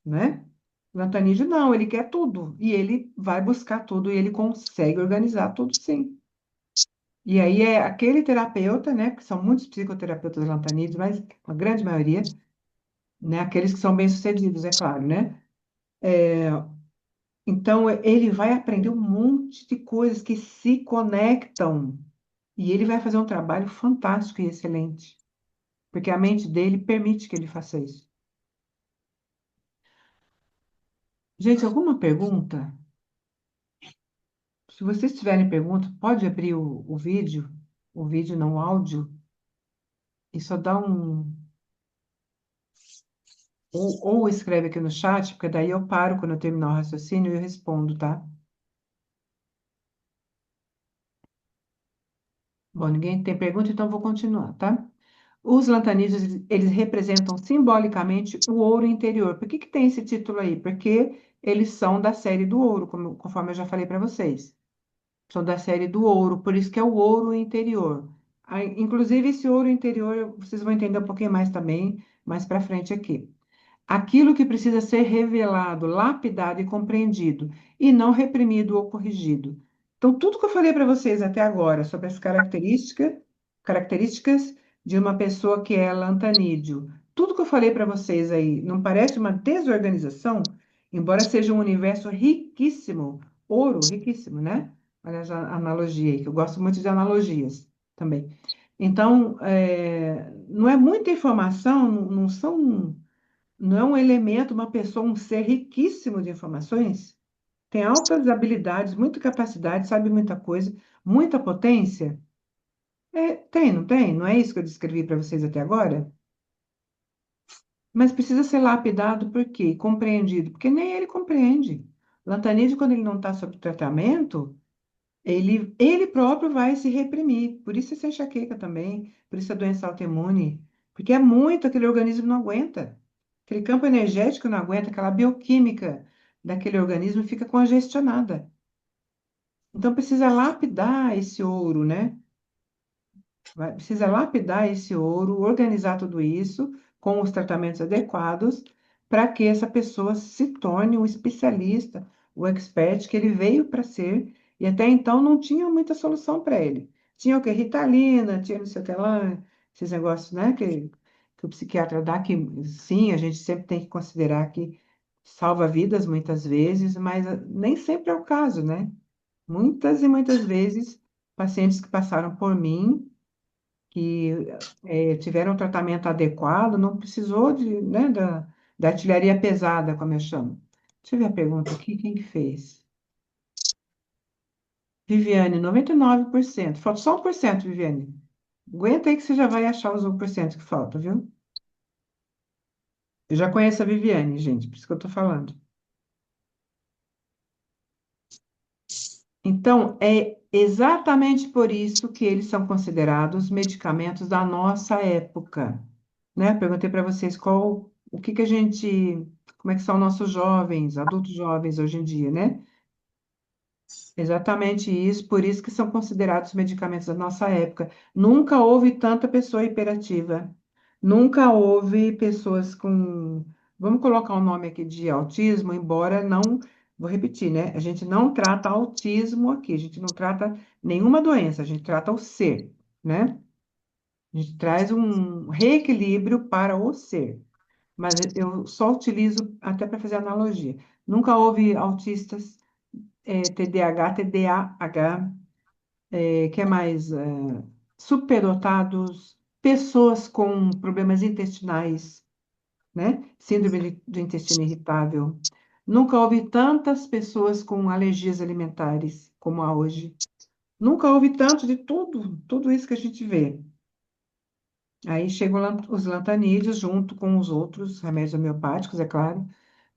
né? O Lantanídeo não, ele quer tudo. E ele vai buscar tudo e ele consegue organizar tudo, sim. E aí é aquele terapeuta, né? Que são muitos psicoterapeutas lantanídeos, mas a grande maioria, né? Aqueles que são bem-sucedidos, é claro, né? Então, ele vai aprender um monte de coisas que se conectam. E ele vai fazer um trabalho fantástico e excelente, porque a mente dele permite que ele faça isso. Gente, alguma pergunta? Se vocês tiverem pergunta, pode abrir o vídeo não o áudio, e só dá um. Ou escreve aqui no chat, porque daí eu paro quando eu terminar o raciocínio e eu respondo, tá? Bom, ninguém tem pergunta, então eu vou continuar, tá? Os lantanistas, eles representam simbolicamente o ouro interior. Por que que tem esse título aí? Porque eles são da série do ouro, conforme eu já falei para vocês. São da série do ouro, por isso que é o ouro interior. Inclusive, esse ouro interior, vocês vão entender um pouquinho mais também, mais para frente aqui. Aquilo que precisa ser revelado, lapidado e compreendido, e não reprimido ou corrigido. Então, tudo que eu falei para vocês até agora sobre as características de uma pessoa que é lantanídeo, tudo que eu falei para vocês aí, não parece uma desorganização? Embora seja um universo riquíssimo, ouro riquíssimo, né? Olha a analogia aí, que eu gosto muito de analogias também. Então, não é muita informação, não são não é um elemento, uma pessoa, um ser riquíssimo de informações? Tem altas habilidades, muita capacidade, sabe muita coisa, muita potência? Tem, não tem? Não é isso que eu descrevi para vocês até agora? Mas precisa ser lapidado por quê? Compreendido, porque nem ele compreende. Lantanídeo, quando ele não está sob tratamento, ele próprio vai se reprimir. Por isso essa enxaqueca também, por isso a doença autoimune, porque é muito, aquele organismo não aguenta. Aquele campo energético não aguenta, aquela bioquímica daquele organismo fica congestionada. Então precisa lapidar esse ouro, né? Precisa lapidar esse ouro, organizar tudo isso com os tratamentos adequados para que essa pessoa se torne um especialista, o expert que ele veio para ser, e até então não tinha muita solução para ele. Tinha o que? Ritalina, tinha não sei o que lá, esses negócios, né? Que o psiquiatra dá, que sim, a gente sempre tem que considerar que salva vidas muitas vezes, mas nem sempre é o caso, né? Muitas e muitas vezes, pacientes que passaram por mim que tiveram um tratamento adequado, não precisou de, né, da artilharia pesada, como eu chamo. Deixa eu ver a pergunta aqui, quem que fez? Viviane, 99%. Falta só 1%, Viviane. Aguenta aí que você já vai achar os 1% que falta, viu? Eu já conheço a Viviane, gente, por isso que eu tô falando. Então, é exatamente por isso que eles são considerados medicamentos da nossa época, né? Perguntei para vocês o que que a gente, como é que são nossos jovens, adultos jovens hoje em dia, né? Exatamente isso, por isso que são considerados medicamentos da nossa época. Nunca houve tanta pessoa hiperativa, nunca houve pessoas com, vamos colocar o nome aqui de autismo, embora não, vou repetir, né? A gente não trata autismo aqui, a gente não trata nenhuma doença, a gente trata o ser, né? A gente traz um reequilíbrio para o ser, mas eu só utilizo até para fazer analogia. Nunca houve autistas TDAH, TDAH, que é mais superdotados, pessoas com problemas intestinais, né? Síndrome do intestino irritável. Nunca houve tantas pessoas com alergias alimentares como há hoje. Nunca houve tanto de tudo, tudo isso que a gente vê. Aí chegam os lantanídeos junto com os outros remédios homeopáticos, é claro,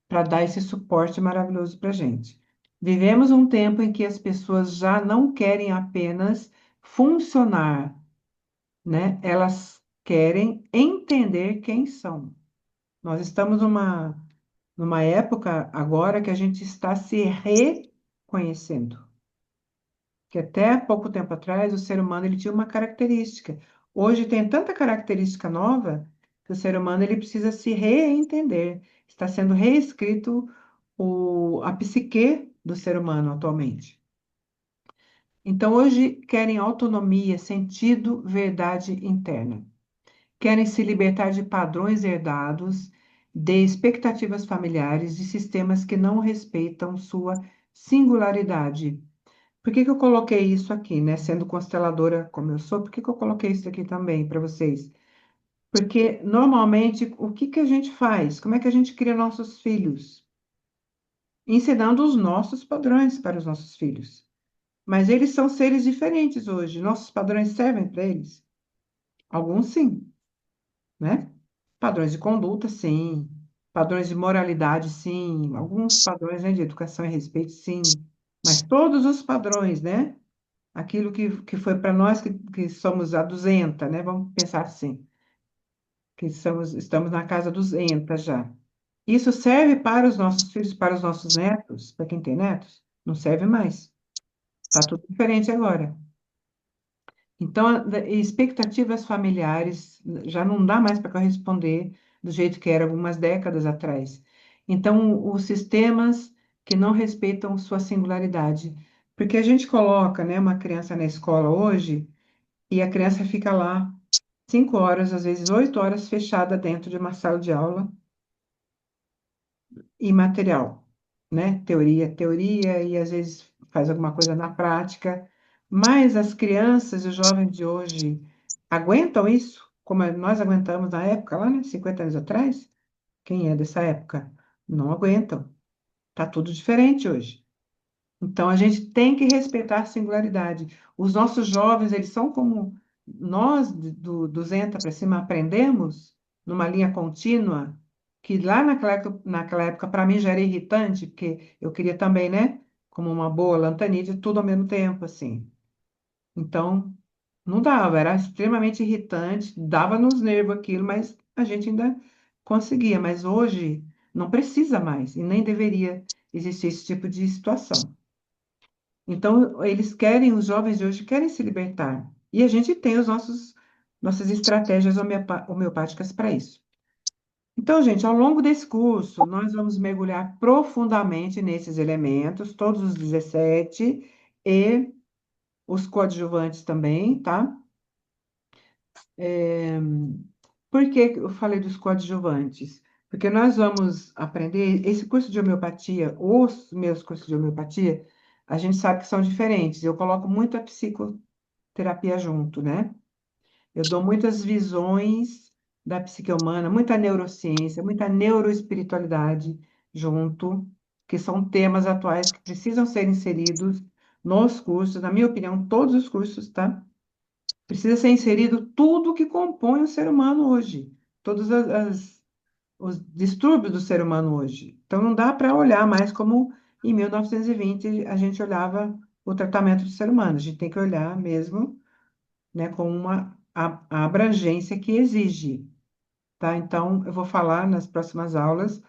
para dar esse suporte maravilhoso para a gente. Vivemos um tempo em que as pessoas já não querem apenas funcionar, né? Elas querem entender quem são. Nós estamos numa época agora que a gente está se reconhecendo. Que até pouco tempo atrás o ser humano ele tinha uma característica. Hoje tem tanta característica nova que o ser humano ele precisa se reentender. Está sendo reescrito a psique do ser humano atualmente. Então hoje querem autonomia, sentido, verdade interna. Querem se libertar de padrões herdados, de expectativas familiares, de sistemas que não respeitam sua singularidade. Por que que eu coloquei isso aqui, né? Sendo consteladora como eu sou, por que que eu coloquei isso aqui também para vocês? Porque normalmente o que que a gente faz? Como é que a gente cria nossos filhos? Ensinando os nossos padrões para os nossos filhos. Mas eles são seres diferentes hoje. Nossos padrões servem para eles? Alguns sim, né? Padrões de conduta, sim. Padrões de moralidade, sim. Alguns padrões, né, de educação e respeito, sim. Mas todos os padrões, né? Aquilo que foi para nós que somos a 200, né? Vamos pensar assim, que estamos na casa 200 já. Isso serve para os nossos filhos, para os nossos netos, para quem tem netos? Não serve mais. Está tudo diferente agora. Então, expectativas familiares já não dá mais para corresponder do jeito que era algumas décadas atrás. Então, os sistemas que não respeitam sua singularidade. Porque a gente coloca, né, uma criança na escola hoje e a criança fica lá 5 horas, às vezes 8 horas, fechada dentro de uma sala de aula e material, né? Teoria, teoria, e às vezes faz alguma coisa na prática. Mas as crianças e os jovens de hoje aguentam isso, como nós aguentamos na época, lá, né? 50 anos atrás? Quem é dessa época? Não aguentam. Tá tudo diferente hoje. Então, a gente tem que respeitar a singularidade. Os nossos jovens, eles são como nós, do 200 para cima, aprendemos numa linha contínua, que lá naquela época, para mim, já era irritante, porque eu queria também, né, como uma boa lantanide, tudo ao mesmo tempo, assim. Então, não dava, era extremamente irritante, dava nos nervos aquilo, mas a gente ainda conseguia. Mas hoje, não precisa mais, e nem deveria existir esse tipo de situação. Então, eles querem, os jovens de hoje querem se libertar. E a gente tem nossas estratégias homeopáticas para isso. Então, gente, ao longo desse curso, nós vamos mergulhar profundamente nesses elementos, todos os 17, e os coadjuvantes também, tá? É, Por que eu falei dos coadjuvantes? Porque nós vamos aprender, esse curso de homeopatia, os meus cursos de homeopatia, a gente sabe que são diferentes. Eu coloco muito a psicoterapia junto, né? Eu dou muitas visões da psique humana, muita neurociência, muita neuroespiritualidade junto, que são temas atuais que precisam ser inseridos nos cursos, na minha opinião, todos os cursos, tá? Precisa ser inserido tudo que compõe o ser humano hoje, todos os distúrbios do ser humano hoje. Então, não dá para olhar mais como em 1920 a gente olhava o tratamento do ser humano. A gente tem que olhar mesmo, né, com a abrangência que exige, tá? Então, eu vou falar nas próximas aulas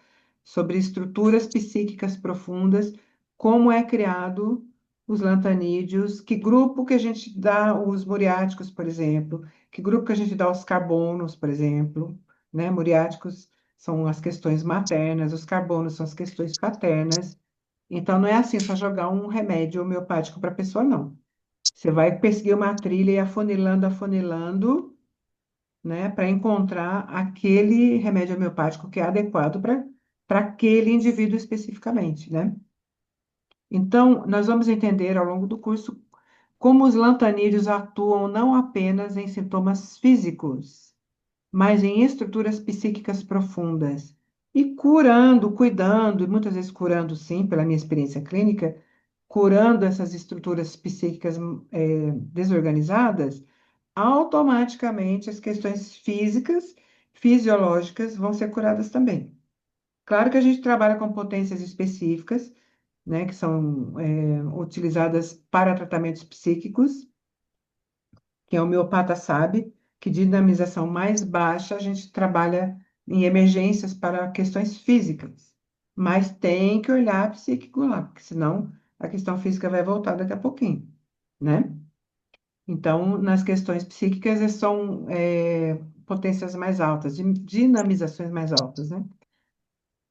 sobre estruturas psíquicas profundas, como é criado os lantanídeos, que grupo que a gente dá os muriáticos, por exemplo, que grupo que a gente dá os carbonos, por exemplo, né? Muriáticos são as questões maternas, os carbonos são as questões paternas. Então, não é assim só jogar um remédio homeopático para a pessoa, não. Você vai perseguir uma trilha e afunilando, afunilando, né, para encontrar aquele remédio homeopático que é adequado para aquele indivíduo especificamente, né? Então, nós vamos entender ao longo do curso como os lantanídeos atuam não apenas em sintomas físicos, mas em estruturas psíquicas profundas. E curando, cuidando, e muitas vezes curando, sim, pela minha experiência clínica, curando essas estruturas psíquicas desorganizadas, automaticamente as questões físicas, fisiológicas vão ser curadas também. Claro que a gente trabalha com potências específicas, né, que são utilizadas para tratamentos psíquicos, que a homeopata sabe que dinamização mais baixa a gente trabalha em emergências para questões físicas. Mas tem que olhar psíquico lá, porque senão a questão física vai voltar daqui a pouquinho, né? Então, nas questões psíquicas, são potências mais altas, dinamizações mais altas, né?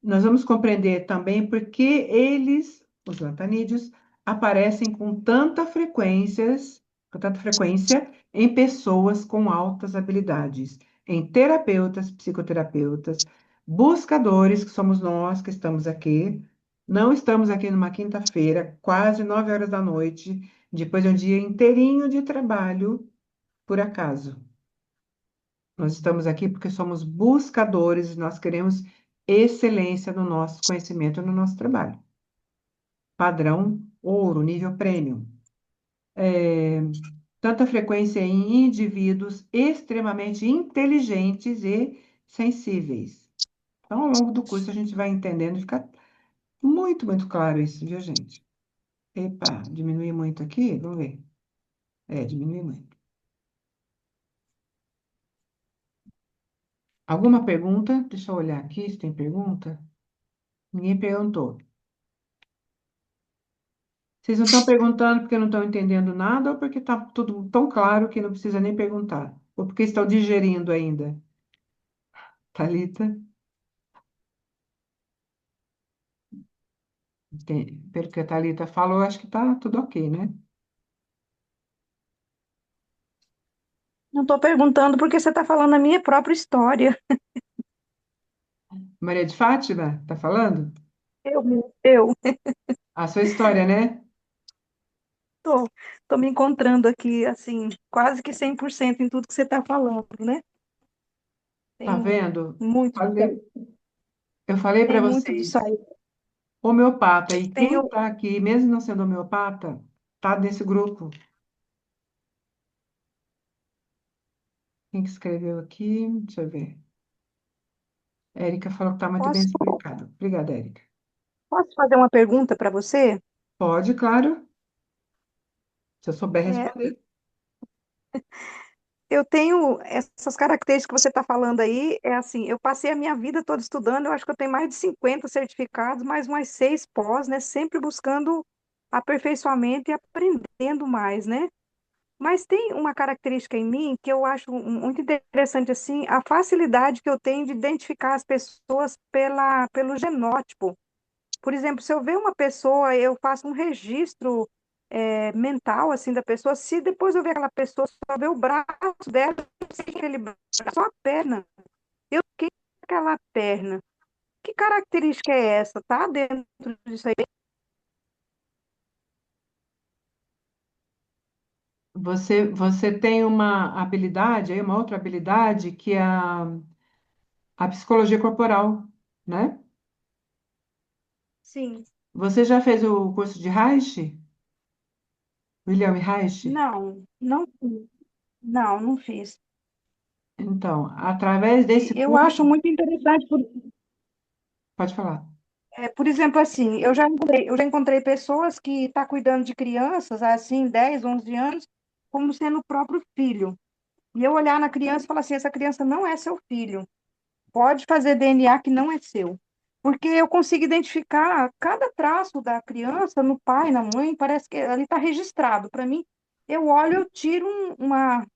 Nós vamos compreender também por que eles, os lantanídeos, aparecem com tanta frequência em pessoas com altas habilidades, em terapeutas, psicoterapeutas, buscadores, que somos nós que estamos aqui. Não estamos aqui numa quinta-feira, quase 9 horas da noite, depois de um dia inteirinho de trabalho, por acaso. Nós estamos aqui porque somos buscadores e nós queremos excelência no nosso conhecimento e no nosso trabalho. Padrão ouro, nível premium. É, tanta frequência em indivíduos extremamente inteligentes e sensíveis. Então, ao longo do curso, a gente vai entendendo e fica muito, muito claro isso, viu, gente? Epa, diminui muito aqui? Vamos ver. Diminui muito. Alguma pergunta? Deixa eu olhar aqui se tem pergunta. Ninguém perguntou. Vocês não estão perguntando porque não estão entendendo nada ou porque está tudo tão claro que não precisa nem perguntar? Ou porque estão digerindo ainda? Thalita, pelo que a Thalita falou, acho que está tudo ok, né? Não estou perguntando porque você está falando a minha própria história. Maria de Fátima, está falando? Eu A sua história, né? tô, tô me encontrando aqui, assim, quase que 100% em tudo que você está falando, né? Tá Tem vendo? muito, Eu falei para tem muito disso vocês, aí. homeopata, e quem Tenho, está aqui, mesmo não sendo homeopata, está nesse grupo. Quem que escreveu aqui? Deixa eu ver. Érica falou que está muito bem posso, explicado. Obrigada, Érica. posso fazer uma pergunta para você? Pode, claro, se eu souber É, responder. eu tenho essas características que você está falando aí, é assim, eu passei a minha vida toda estudando, eu acho que eu tenho mais de 50 certificados, mais umas 6 pós, né? Sempre buscando aperfeiçoamento e aprendendo mais, né? Mas tem uma característica em mim que eu acho muito interessante, assim, a facilidade que eu tenho de identificar as pessoas pelo genótipo. Por exemplo, se eu ver uma pessoa, eu faço um registro mental, assim, da pessoa. Se depois eu ver aquela pessoa, só ver o braço dela, eu sei que aquele braço, só a perna. Eu que aquela perna. Que característica é essa? Tá dentro disso aí? Você tem uma habilidade, aí uma outra habilidade, que é a psicologia corporal, né? Sim. Você já fez o curso de Reich? William Reich? Não, não, não, não fiz. Então, através E desse eu acho curso, muito interessante. pode falar. Por exemplo, assim, eu já encontrei pessoas que estão cuidando de crianças, assim, 10, 11 anos, como sendo o próprio filho. E eu olhar na criança e falar assim, essa criança não é seu filho. Pode fazer DNA que não é seu. Porque eu consigo identificar cada traço da criança no pai, na mãe, parece que ali está registrado. Para mim, eu olho, eu tiro uma,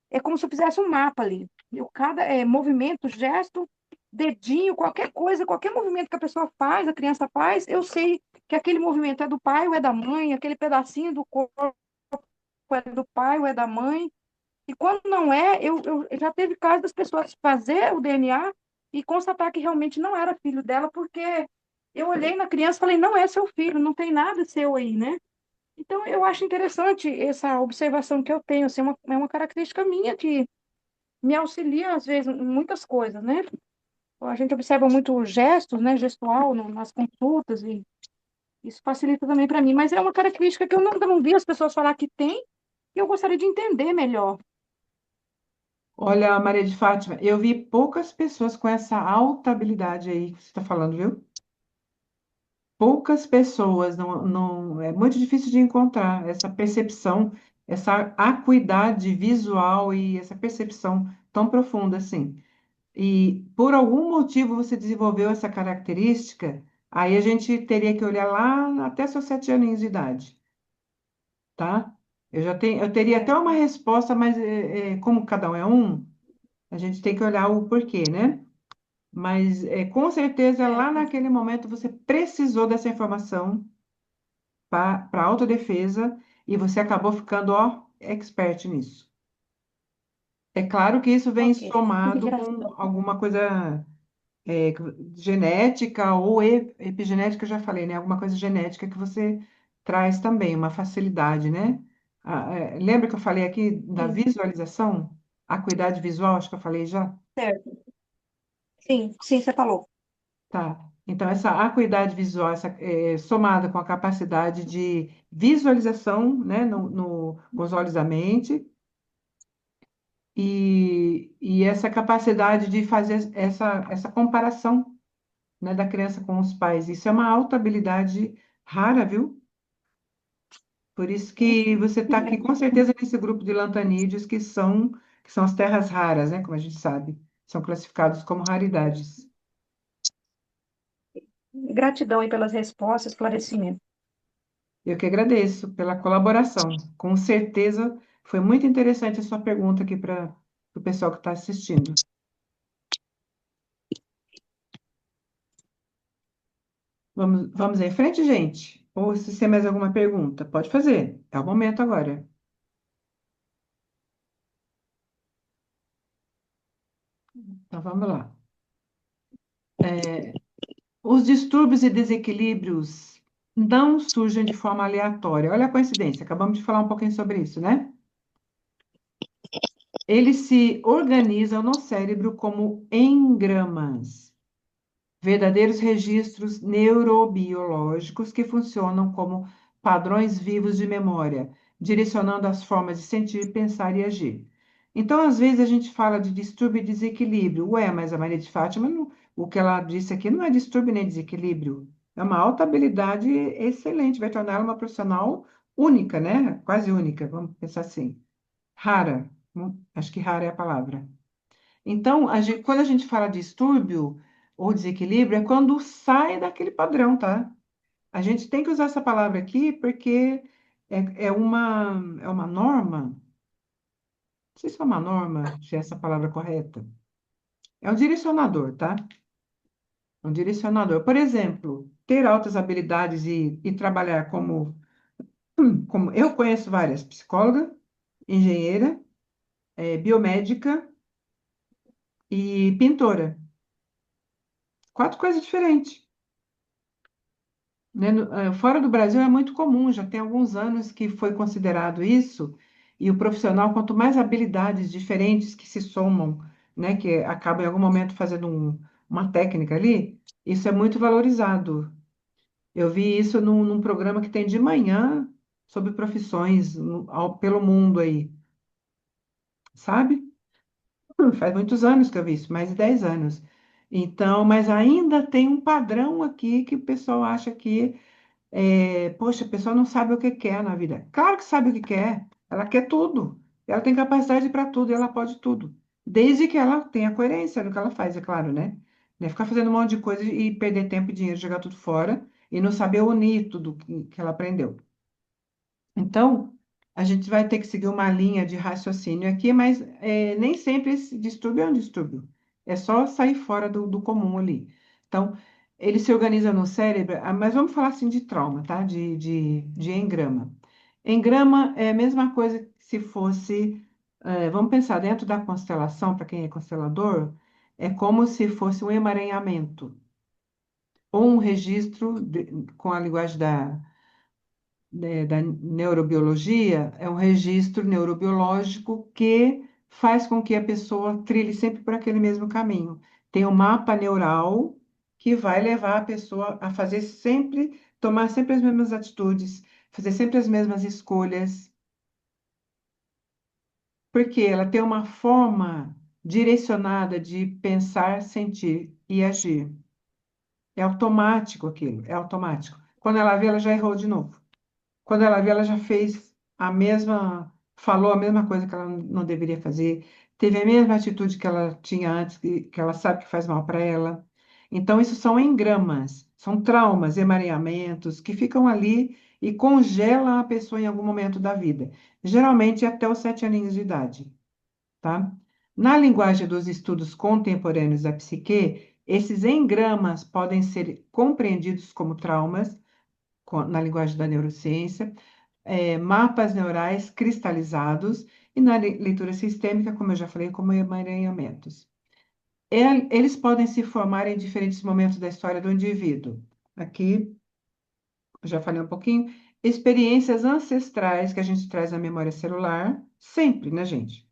é como se eu fizesse um mapa ali. Cada movimento, gesto, dedinho, qualquer coisa, qualquer movimento que a pessoa faz, a criança faz, eu sei que aquele movimento é do pai ou é da mãe, aquele pedacinho do corpo é do pai ou é da mãe. E quando não é, eu já teve caso das pessoas fazer o DNA e constatar que realmente não era filho dela, porque eu olhei na criança e falei, não é seu filho, não tem nada seu aí, né? Então, eu acho interessante essa observação que eu tenho, assim, é uma característica minha me auxilia, às vezes, em muitas coisas, né? A gente observa muito gestos, né, gestual nas consultas, e isso facilita também para mim. Mas é uma característica que eu não vi as pessoas falar que tem, e eu gostaria de entender melhor. Olha, Maria de Fátima, eu vi poucas pessoas com essa alta habilidade aí que você está falando, viu? Poucas pessoas, é muito difícil de encontrar essa percepção, essa acuidade visual e essa percepção tão profunda assim. E por algum motivo você desenvolveu essa característica, aí a gente teria que olhar lá até seus 7 aninhos de idade, tá? Eu teria até Certo. uma resposta, mas como cada um é um, a gente tem que olhar o porquê, né? Mas com certeza lá Certo. naquele momento você precisou dessa informação para autodefesa e você acabou ficando, ó, expert nisso. É claro que isso vem Ok. somado com Gratidão. alguma coisa é, genética ou epigenética, eu já falei, né? Alguma coisa genética que você traz também, uma facilidade, né? Lembra que eu falei aqui da Sim, visualização? Acuidade visual, acho que eu falei já. certo. Sim, sim, você falou. Tá. Então, essa acuidade visual, somada com a capacidade de visualização, né, com os olhos da mente, e essa capacidade de fazer essa comparação, né, da criança com os pais. Isso é uma alta habilidade rara, viu? Por isso que você está aqui com Gratidão. certeza nesse grupo de lantanídeos que são as terras raras, né? Como a gente sabe, são classificados como raridades. Gratidão aí pelas respostas, esclarecimento. Eu que agradeço pela colaboração. Com certeza foi muito interessante a sua pergunta aqui para o pessoal que está assistindo. Vamos em frente, gente? Ou se tem mais alguma pergunta, pode fazer. É o momento agora. Então vamos lá. Os distúrbios e desequilíbrios não surgem de forma aleatória. Olha a coincidência, acabamos de falar um pouquinho sobre isso, né? Eles se organizam no cérebro como engramas, verdadeiros registros neurobiológicos que funcionam como padrões vivos de memória, direcionando as formas de sentir, pensar e agir. Então, às vezes, a gente fala de distúrbio e desequilíbrio. Ué, mas a Maria de Fátima, o que ela disse aqui não é distúrbio nem desequilíbrio. É uma alta habilidade excelente, vai torná-la uma profissional única, né? Quase única, vamos pensar assim. Rara, acho que rara é a palavra. Então, quando a gente fala distúrbio ou desequilíbrio, é quando sai daquele padrão, tá? A gente tem que usar essa palavra aqui porque é uma norma. Não sei se é uma norma, se é essa palavra correta. É um direcionador, tá? Um direcionador. Por exemplo, ter altas habilidades e trabalhar como eu conheço várias, psicóloga, engenheira, biomédica e pintora. Quatro coisas diferentes. Né? Fora do Brasil é muito comum, já tem alguns anos que foi considerado isso, e o profissional, quanto mais habilidades diferentes que se somam, né, que acabam em algum momento fazendo uma técnica ali, isso é muito valorizado. Eu vi isso num programa que tem de manhã sobre profissões pelo mundo aí, sabe? Faz muitos anos que eu vi isso, mais de 10 anos. Então, mas ainda tem um padrão aqui que o pessoal acha que poxa, a pessoa não sabe o que quer na vida. Claro que sabe o que quer. Ela quer tudo. Ela tem capacidade para tudo e ela pode tudo. Desde que ela tenha coerência no que ela faz, é claro, né? Não é ficar fazendo um monte de coisa e perder tempo e dinheiro, jogar tudo fora e não saber unir tudo que ela aprendeu. Então, a gente vai ter que seguir uma linha de raciocínio aqui, mas nem sempre esse distúrbio é um distúrbio. É só sair fora do comum ali. Então, ele se organiza no cérebro, mas vamos falar assim de trauma, tá? De engrama. Engrama é a mesma coisa que se fosse, vamos pensar, dentro da constelação, para quem é constelador, é como se fosse um emaranhamento, ou um registro, com a linguagem da neurobiologia, é um registro neurobiológico que faz com que a pessoa trilhe sempre por aquele mesmo caminho. Tem um mapa neural que vai levar a pessoa a fazer sempre, tomar sempre as mesmas atitudes, fazer sempre as mesmas escolhas, porque ela tem uma forma direcionada de pensar, sentir e agir. É automático aquilo, é automático. Quando ela vê, ela já errou de novo. Quando ela vê, ela já fez a mesma, falou a mesma coisa que ela não deveria fazer, teve a mesma atitude que ela tinha antes, que ela sabe que faz mal para ela. Então, isso são engramas, são traumas, emaranhamentos que ficam ali e congelam a pessoa em algum momento da vida, geralmente até os 7 aninhos de idade, tá? Na linguagem dos estudos contemporâneos da psique, esses engramas podem ser compreendidos como traumas, na linguagem da neurociência, mapas neurais cristalizados e na leitura sistêmica, como eu já falei, como emaranhamentos. Eles podem se formar em diferentes momentos da história do indivíduo. Aqui, eu já falei um pouquinho, experiências ancestrais que a gente traz na memória celular, sempre, né, gente?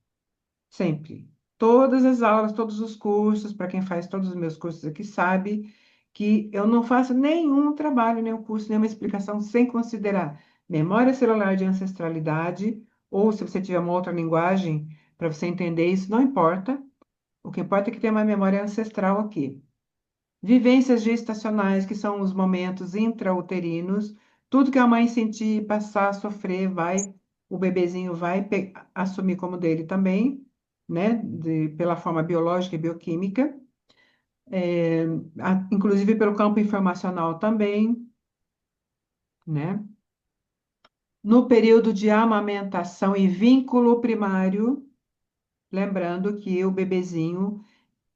Sempre. Todas as aulas, todos os cursos, para quem faz todos os meus cursos aqui, sabe que eu não faço nenhum trabalho, nenhum curso, nenhuma explicação sem considerar memória celular de ancestralidade, ou se você tiver uma outra linguagem para você entender isso, não importa. O que importa é que tem uma memória ancestral aqui. Vivências gestacionais, que são os momentos intrauterinos, tudo que a mãe sentir, passar, sofrer, o bebezinho vai assumir como dele também, né? Pela forma biológica e bioquímica, é, inclusive pelo campo informacional também, né? No período de amamentação e vínculo primário, lembrando que o bebezinho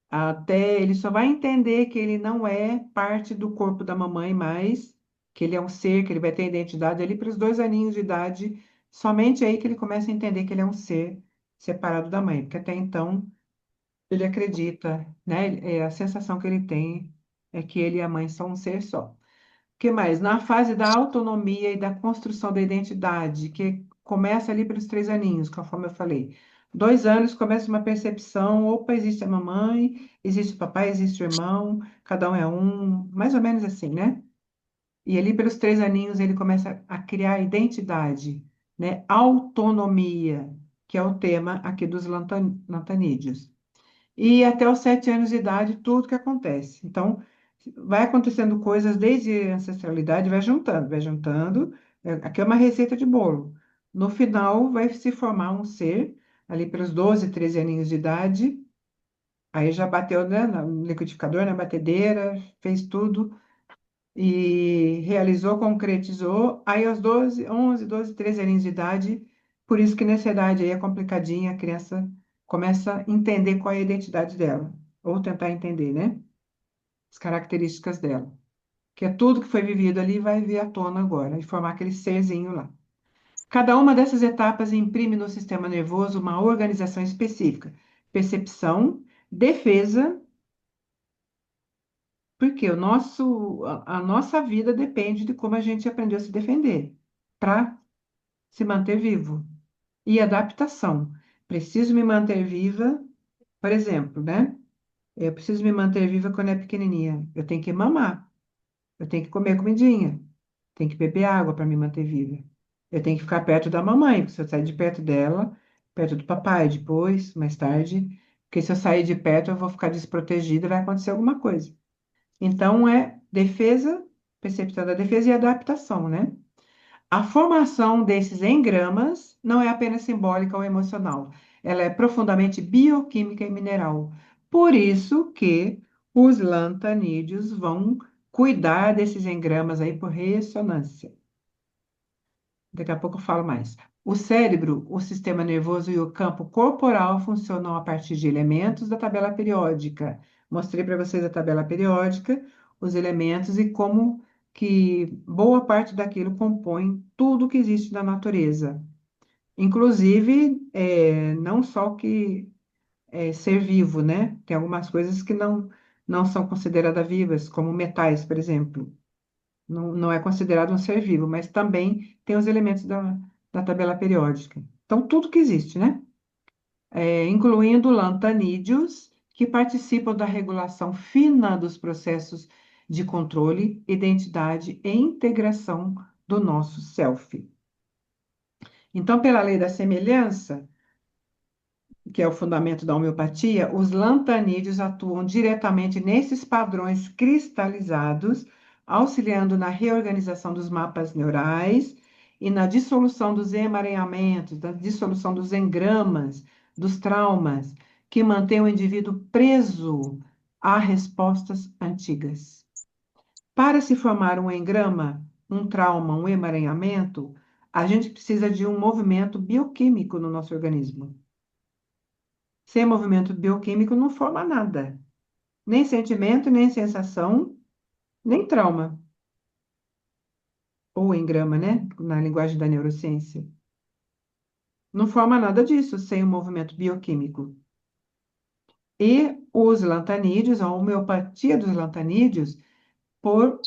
até ele só vai entender que ele não é parte do corpo da mamãe mais, que ele é um ser, que ele vai ter identidade ali para os 2 aninhos de idade, somente aí que ele começa a entender que ele é um ser separado da mãe, porque até então ele acredita, né? A sensação que ele tem é que ele e a mãe são um ser só. O que mais? Na fase da autonomia e da construção da identidade, que começa ali pelos 3 aninhos, conforme eu falei. 2 anos começa uma percepção, opa, existe a mamãe, existe o papai, existe o irmão, cada um é um, mais ou menos assim, né? E ali pelos 3 aninhos ele começa a criar identidade, né? Autonomia, que é o tema aqui dos lantanídeos. E até os 7 anos de idade, tudo que acontece. Então, vai acontecendo coisas desde a ancestralidade, vai juntando, vai juntando. Aqui é uma receita de bolo. No final, vai se formar um ser, ali pelos 12, 13 aninhos de idade. Aí já bateu, né, no liquidificador, na batedeira, fez tudo e realizou, concretizou. Aí aos 12, 11, 12, 13 aninhos de idade, por isso que nessa idade aí é complicadinha, a criança começa a entender qual é a identidade dela, ou tentar entender, né? As características dela. Que é tudo que foi vivido ali vai vir à tona agora e formar aquele serzinho lá. Cada uma dessas etapas imprime no sistema nervoso uma organização específica: percepção, defesa, porque a nossa vida depende de como a gente aprendeu a se defender para se manter vivo. E adaptação. Preciso me manter viva, por exemplo, né? Eu preciso me manter viva quando é pequenininha. Eu tenho que mamar, eu tenho que comer comidinha, tenho que beber água para me manter viva. Eu tenho que ficar perto da mamãe, porque se eu sair de perto dela, perto do papai depois, mais tarde, porque se eu sair de perto eu vou ficar desprotegida, vai acontecer alguma coisa. Então, é defesa, percepção da defesa e adaptação, né? A formação desses engramas não é apenas simbólica ou emocional, ela é profundamente bioquímica e mineral. Por isso que os lantanídeos vão cuidar desses engramas aí por ressonância. Daqui a pouco eu falo mais. O cérebro, o sistema nervoso e o campo corporal funcionam a partir de elementos da tabela periódica. Mostrei para vocês a tabela periódica, os elementos e como que boa parte daquilo compõe tudo que existe na natureza. Inclusive, não só o que é ser vivo, né? Tem algumas coisas que não são consideradas vivas, como metais, por exemplo. Não é considerado um ser vivo, mas também tem os elementos da tabela periódica. Então, tudo que existe, né? incluindo lantanídeos, que participam da regulação fina dos processos de controle, identidade e integração do nosso self. Então, pela lei da semelhança, que é o fundamento da homeopatia, os lantanídeos atuam diretamente nesses padrões cristalizados, auxiliando na reorganização dos mapas neurais e na dissolução dos emaranhamentos, da dissolução dos engramas, dos traumas, que mantém o indivíduo preso a respostas antigas. Para se formar um engrama, um trauma, um emaranhamento, a gente precisa de um movimento bioquímico no nosso organismo. Sem movimento bioquímico não forma nada. Nem sentimento, nem sensação, nem trauma. Ou engrama, né? Na linguagem da neurociência. Não forma nada disso sem o movimento bioquímico. E os lantanídeos, a homeopatia dos lantanídeos, por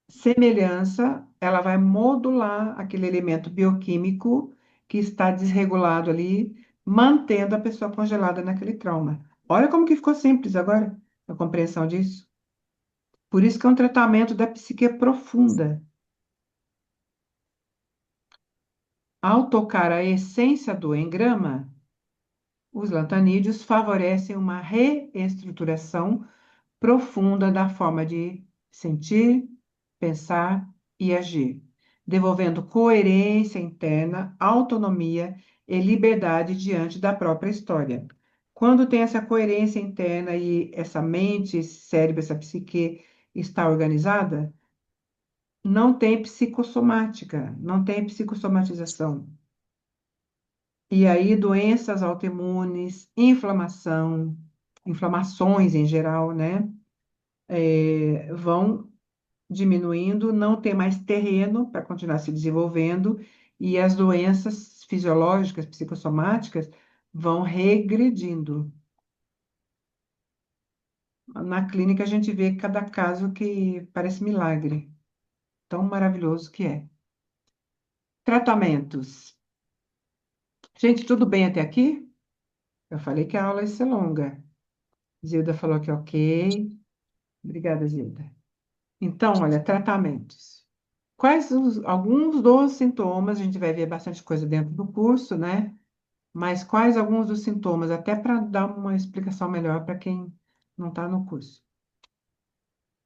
semelhança, ela vai modular aquele elemento bioquímico que está desregulado ali, mantendo a pessoa congelada naquele trauma. Olha como que ficou simples agora a compreensão disso. Por isso que é um tratamento da psique profunda. Ao tocar a essência do engrama, os lantanídeos favorecem uma reestruturação profunda da forma de sentir, pensar e agir, devolvendo coerência interna, autonomia e liberdade diante da própria história. Quando tem essa coerência interna e essa mente, esse cérebro, essa psique está organizada, não tem psicossomática, não tem psicossomatização. E aí, doenças autoimunes, inflamação, inflamações em geral, né, vão diminuindo, não tem mais terreno para continuar se desenvolvendo, e as doenças fisiológicas, psicossomáticas, vão regredindo. Na clínica, a gente vê cada caso que parece milagre, tão maravilhoso que é. Tratamentos. Gente, tudo bem até aqui? Eu falei que a aula ia ser longa. Zilda falou que ok. Obrigada, Zilda. Então, olha, tratamentos. Alguns dos sintomas, a gente vai ver bastante coisa dentro do curso, né? Mas quais alguns dos sintomas, até para dar uma explicação melhor para quem não está no curso.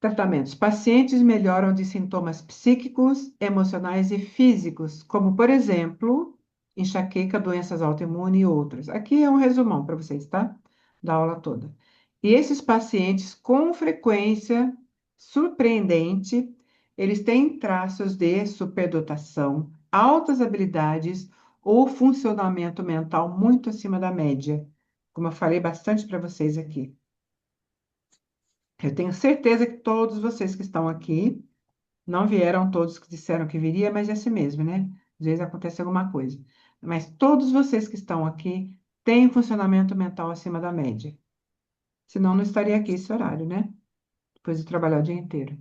Tratamentos. Pacientes melhoram de sintomas psíquicos, emocionais e físicos, como, por exemplo, enxaqueca, doenças autoimunes e outras. Aqui é um resumão para vocês, tá? Da aula toda. E esses pacientes, com frequência surpreendente, eles têm traços de superdotação, altas habilidades ou funcionamento mental muito acima da média, como eu falei bastante para vocês aqui. Eu tenho certeza que todos vocês que estão aqui, não vieram todos que disseram que viria, mas é assim mesmo, né? Às vezes acontece alguma coisa. Mas todos vocês que estão aqui têm funcionamento mental acima da média. Senão não estaria aqui esse horário, né? Depois de trabalhar o dia inteiro.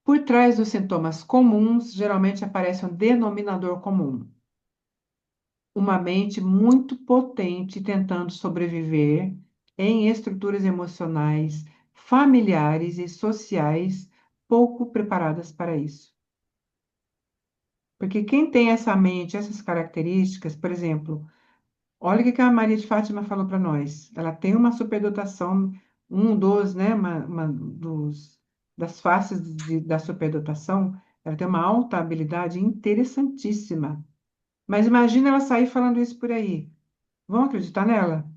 Por trás dos sintomas comuns, geralmente aparece um denominador comum. Uma mente muito potente tentando sobreviver em estruturas emocionais, familiares e sociais pouco preparadas para isso. Porque quem tem essa mente, essas características, por exemplo, olha o que a Maria de Fátima falou para nós. Ela tem uma superdotação, um dos, né, das faces da superdotação, ela tem uma alta habilidade interessantíssima. Mas imagina ela sair falando isso por aí. Vão acreditar nela?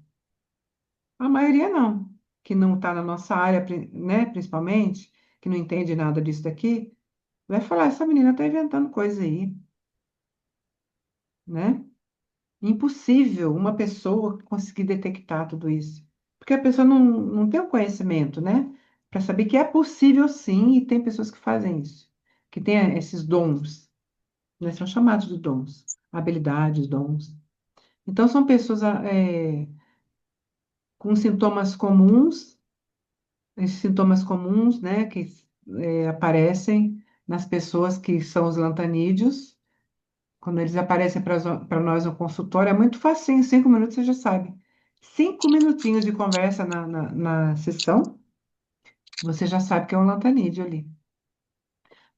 A maioria não, que não está na nossa área, né, principalmente, que não entende nada disso daqui, vai falar, essa menina está inventando coisa aí, né? Impossível uma pessoa conseguir detectar tudo isso. Porque a pessoa não tem o conhecimento, né? Para saber que é possível sim, e tem pessoas que fazem isso, que têm esses dons, né? São chamados de dons, habilidades, dons. Então, são pessoas com sintomas comuns, esses sintomas comuns, né, que aparecem nas pessoas que são os lantanídeos, Quando eles aparecem para nós no consultório, é muito facinho, 5 minutos você já sabe. 5 minutinhos de conversa na sessão, você já sabe que é um lantanídeo ali.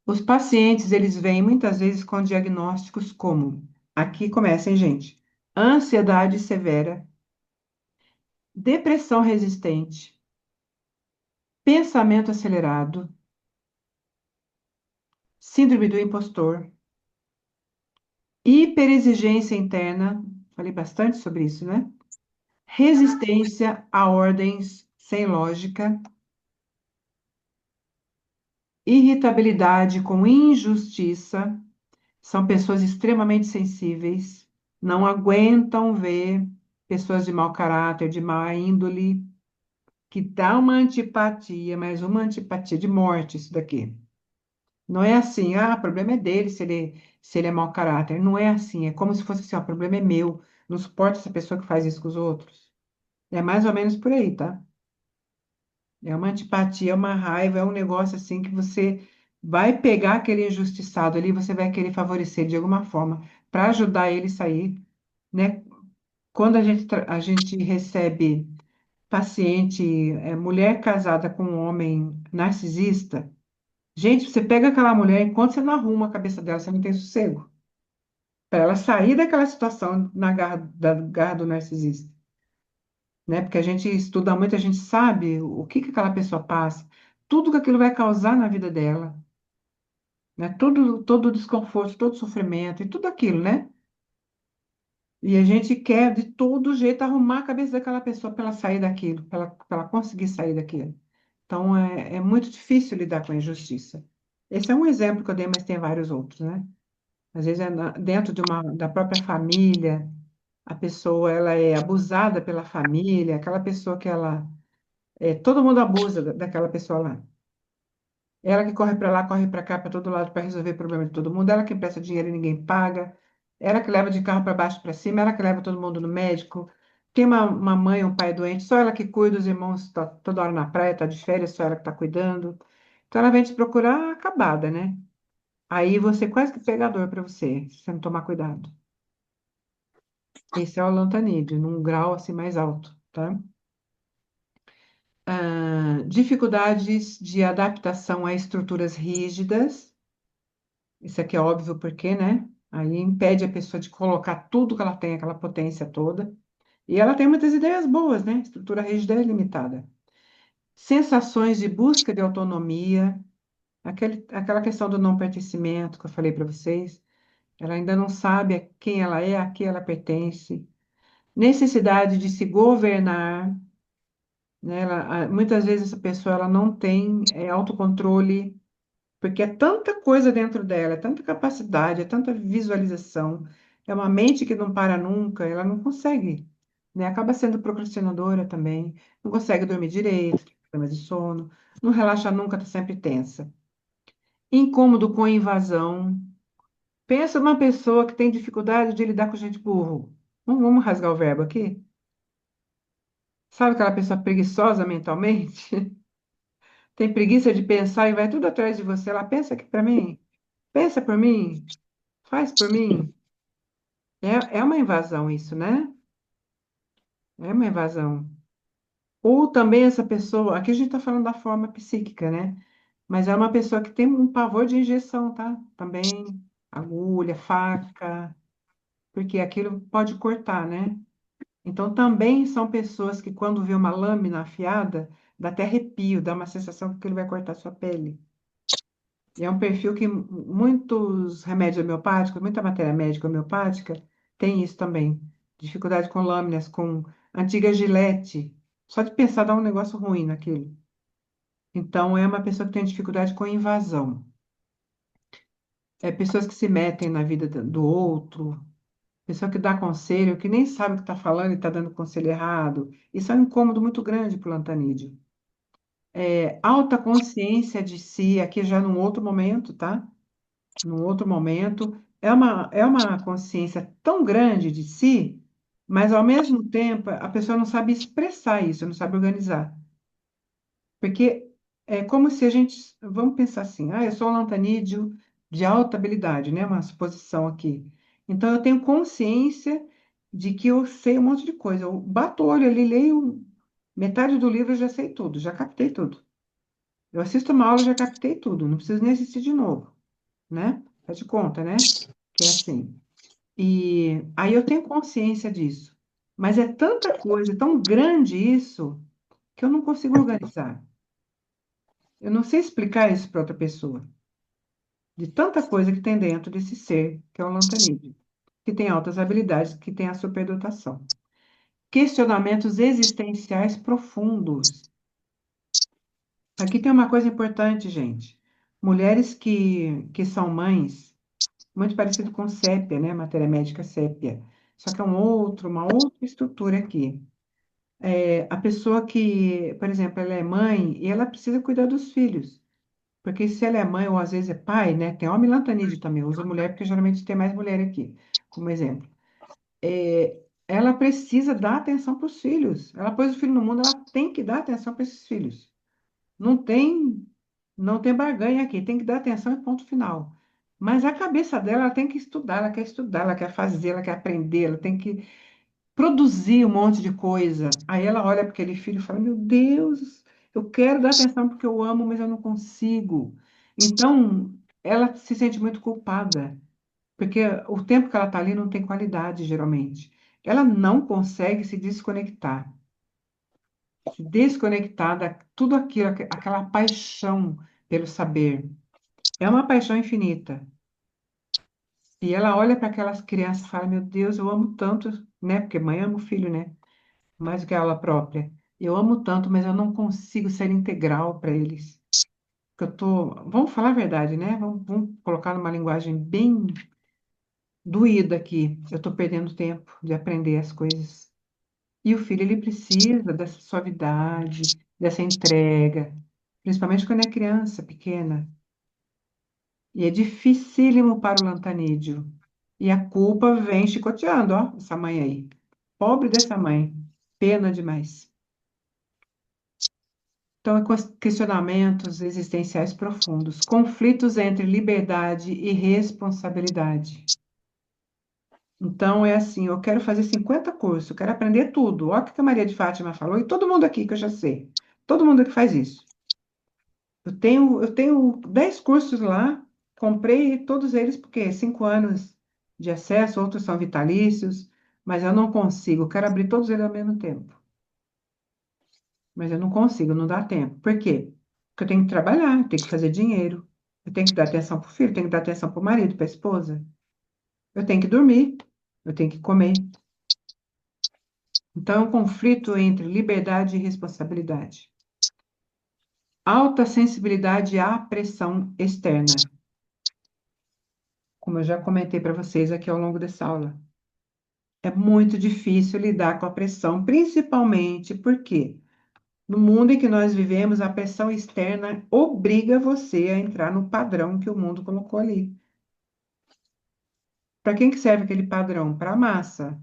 Os pacientes, eles vêm muitas vezes com diagnósticos como, aqui começa, hein, gente? Ansiedade severa, depressão resistente, pensamento acelerado, síndrome do impostor, hiperexigência interna, falei bastante sobre isso, né? Resistência a ordens sem lógica, irritabilidade com injustiça, são pessoas extremamente sensíveis, não aguentam ver pessoas de mau caráter, de má índole, que dá uma antipatia, mas uma antipatia de morte, isso daqui. Não é assim, o problema é dele se ele é mau caráter. Não é assim, é como se fosse assim, o problema é meu, não suporto essa pessoa que faz isso com os outros. É mais ou menos por aí, tá? É uma antipatia, é uma raiva, é um negócio assim que você vai pegar aquele injustiçado ali, você vai querer favorecer de alguma forma para ajudar ele a sair, né? Quando a gente recebe paciente, mulher casada com um homem narcisista, gente, você pega aquela mulher, enquanto você não arruma a cabeça dela, você não tem sossego. Para ela sair daquela situação na garra do narcisista, né? Porque a gente estuda muito, a gente sabe o que que aquela pessoa passa, tudo que aquilo vai causar na vida dela, né? Todo o desconforto, todo o sofrimento e tudo aquilo, né? E a gente quer de todo jeito arrumar a cabeça daquela pessoa para ela sair daquilo, para ela conseguir sair daquilo. Então é muito difícil lidar com a injustiça. Esse é um exemplo que eu dei, mas tem vários outros, né? Às vezes é dentro da própria família, a pessoa ela é abusada pela família, aquela pessoa que todo mundo abusa daquela pessoa lá. Ela que corre para lá, corre para cá, para todo lado para resolver o problema de todo mundo, ela que empresta dinheiro e ninguém paga, ela que leva de carro para baixo para cima, ela que leva todo mundo no médico. Tem uma mãe, um pai doente, só ela que cuida, os irmãos estão toda hora na praia, está de férias, só ela que está cuidando. Então ela vem te procurar acabada, né? Aí você quase que pega a dor para você, se você não tomar cuidado. Esse é o lantanídeo, num grau assim mais alto, tá? Dificuldades de adaptação a estruturas rígidas. Isso aqui é óbvio porque, né? Aí impede a pessoa de colocar tudo que ela tem, aquela potência toda. E ela tem muitas ideias boas, né? Estrutura rígida é limitada. Sensações de busca de autonomia, aquela questão do não pertencimento que eu falei para vocês. Ela ainda não sabe a quem ela é, a quem ela pertence. Necessidade de se governar, né? Muitas vezes essa pessoa ela não tem autocontrole, porque é tanta coisa dentro dela, é tanta capacidade, é tanta visualização, é uma mente que não para nunca, ela não consegue, né? Acaba sendo procrastinadora também, não consegue dormir direito, tem problemas de sono, não relaxa nunca, está sempre tensa. Incômodo com a invasão. Pensa numa pessoa que tem dificuldade de lidar com gente burro. Vamos rasgar o verbo aqui? Sabe aquela pessoa preguiçosa mentalmente? Tem preguiça de pensar e vai tudo atrás de você. Ela pensa aqui para mim, pensa por mim, faz por mim. É uma invasão isso, né? É uma invasão. Ou também essa pessoa, aqui a gente está falando da forma psíquica, né? Mas é uma pessoa que tem um pavor de injeção, tá? Também agulha, faca, porque aquilo pode cortar, né? Então também são pessoas que quando vê uma lâmina afiada, dá até arrepio, dá uma sensação que aquilo vai cortar sua pele. E é um perfil que muitos remédios homeopáticos, muita matéria médica homeopática, tem isso também. Dificuldade com lâminas, com antiga gilete. Só de pensar dá um negócio ruim naquilo. Então, é uma pessoa que tem dificuldade com invasão. É pessoas que se metem na vida do outro, pessoa que dá conselho, que nem sabe o que está falando e está dando conselho errado. Isso é um incômodo muito grande para o Lantanídeo. Alta consciência de si, aqui já num outro momento, tá? Num outro momento. É uma consciência tão grande de si, mas ao mesmo tempo a pessoa não sabe expressar isso, não sabe organizar. Porque é como se a gente, vamos pensar assim, eu sou um lantanídeo de alta habilidade, né? Uma suposição aqui. Então, eu tenho consciência de que eu sei um monte de coisa. Eu bato o olho ali, leio metade do livro, eu já sei tudo, já captei tudo. Eu assisto uma aula, eu já captei tudo, não preciso nem assistir de novo, né? Faz de conta, né? Que é assim. E aí eu tenho consciência disso. Mas é tanta coisa, é tão grande isso, que eu não consigo organizar. Eu não sei explicar isso para outra pessoa. De tanta coisa que tem dentro desse ser, que é o Lantanídeo, que tem altas habilidades, que tem a superdotação. Questionamentos existenciais profundos. Aqui tem uma coisa importante, gente. Mulheres que são mães, muito parecido com sépia, né? Matéria médica sépia. Só que é uma outra estrutura aqui. A pessoa que, por exemplo, ela é mãe e ela precisa cuidar dos filhos. Porque se ela é mãe ou às vezes é pai, né? Tem homem lantanídeo também, eu uso mulher porque geralmente tem mais mulher aqui, como exemplo. Ela precisa dar atenção para os filhos. Ela pôs o filho no mundo, ela tem que dar atenção para esses filhos. Não tem, não tem barganha aqui, tem que dar atenção e ponto final. Mas a cabeça dela, ela tem que estudar, ela quer fazer, ela quer aprender, ela tem que produzir um monte de coisa. Aí ela olha para aquele filho e fala: Meu Deus, eu quero dar atenção porque eu amo, mas eu não consigo. Então, ela se sente muito culpada, porque o tempo que ela está ali não tem qualidade, geralmente. Ela não consegue se desconectar. Se desconectar da tudo aquilo, aquela paixão pelo saber. É uma paixão infinita. E ela olha para aquelas crianças e fala: Meu Deus, eu amo tanto, né? Porque mãe ama o filho, né? Mais do que a aula própria. Eu amo tanto, mas eu não consigo ser integral para eles. Porque eu tô, vamos falar a verdade, né? Vamos colocar numa linguagem bem doída aqui. Eu estou perdendo tempo de aprender as coisas. E o filho, ele precisa dessa suavidade, dessa entrega, principalmente quando é criança pequena. E é dificílimo para o lantanídeo. E a culpa vem chicoteando, ó, essa mãe aí. Pobre dessa mãe. Pena demais. Então, questionamentos existenciais profundos, conflitos entre liberdade e responsabilidade. Então, é assim, eu quero fazer 50 cursos, eu quero aprender tudo. Olha o que a Maria de Fátima falou, e todo mundo aqui que eu já sei. Todo mundo que faz isso. Eu tenho 10 cursos lá, comprei todos eles porque 5 anos de acesso, outros são vitalícios, mas eu não consigo, eu quero abrir todos eles ao mesmo tempo. Mas eu não consigo, não dá tempo. Por quê? Porque eu tenho que trabalhar, eu tenho que fazer dinheiro, eu tenho que dar atenção para o filho, eu tenho que dar atenção para o marido, para a esposa, eu tenho que dormir, eu tenho que comer. Então, é um conflito entre liberdade e responsabilidade. Alta sensibilidade à pressão externa, como eu já comentei para vocês aqui ao longo dessa aula. É muito difícil lidar com a pressão, principalmente porque no mundo em que nós vivemos, a pressão externa obriga você a entrar no padrão que o mundo colocou ali. Para quem que serve aquele padrão? Para a massa.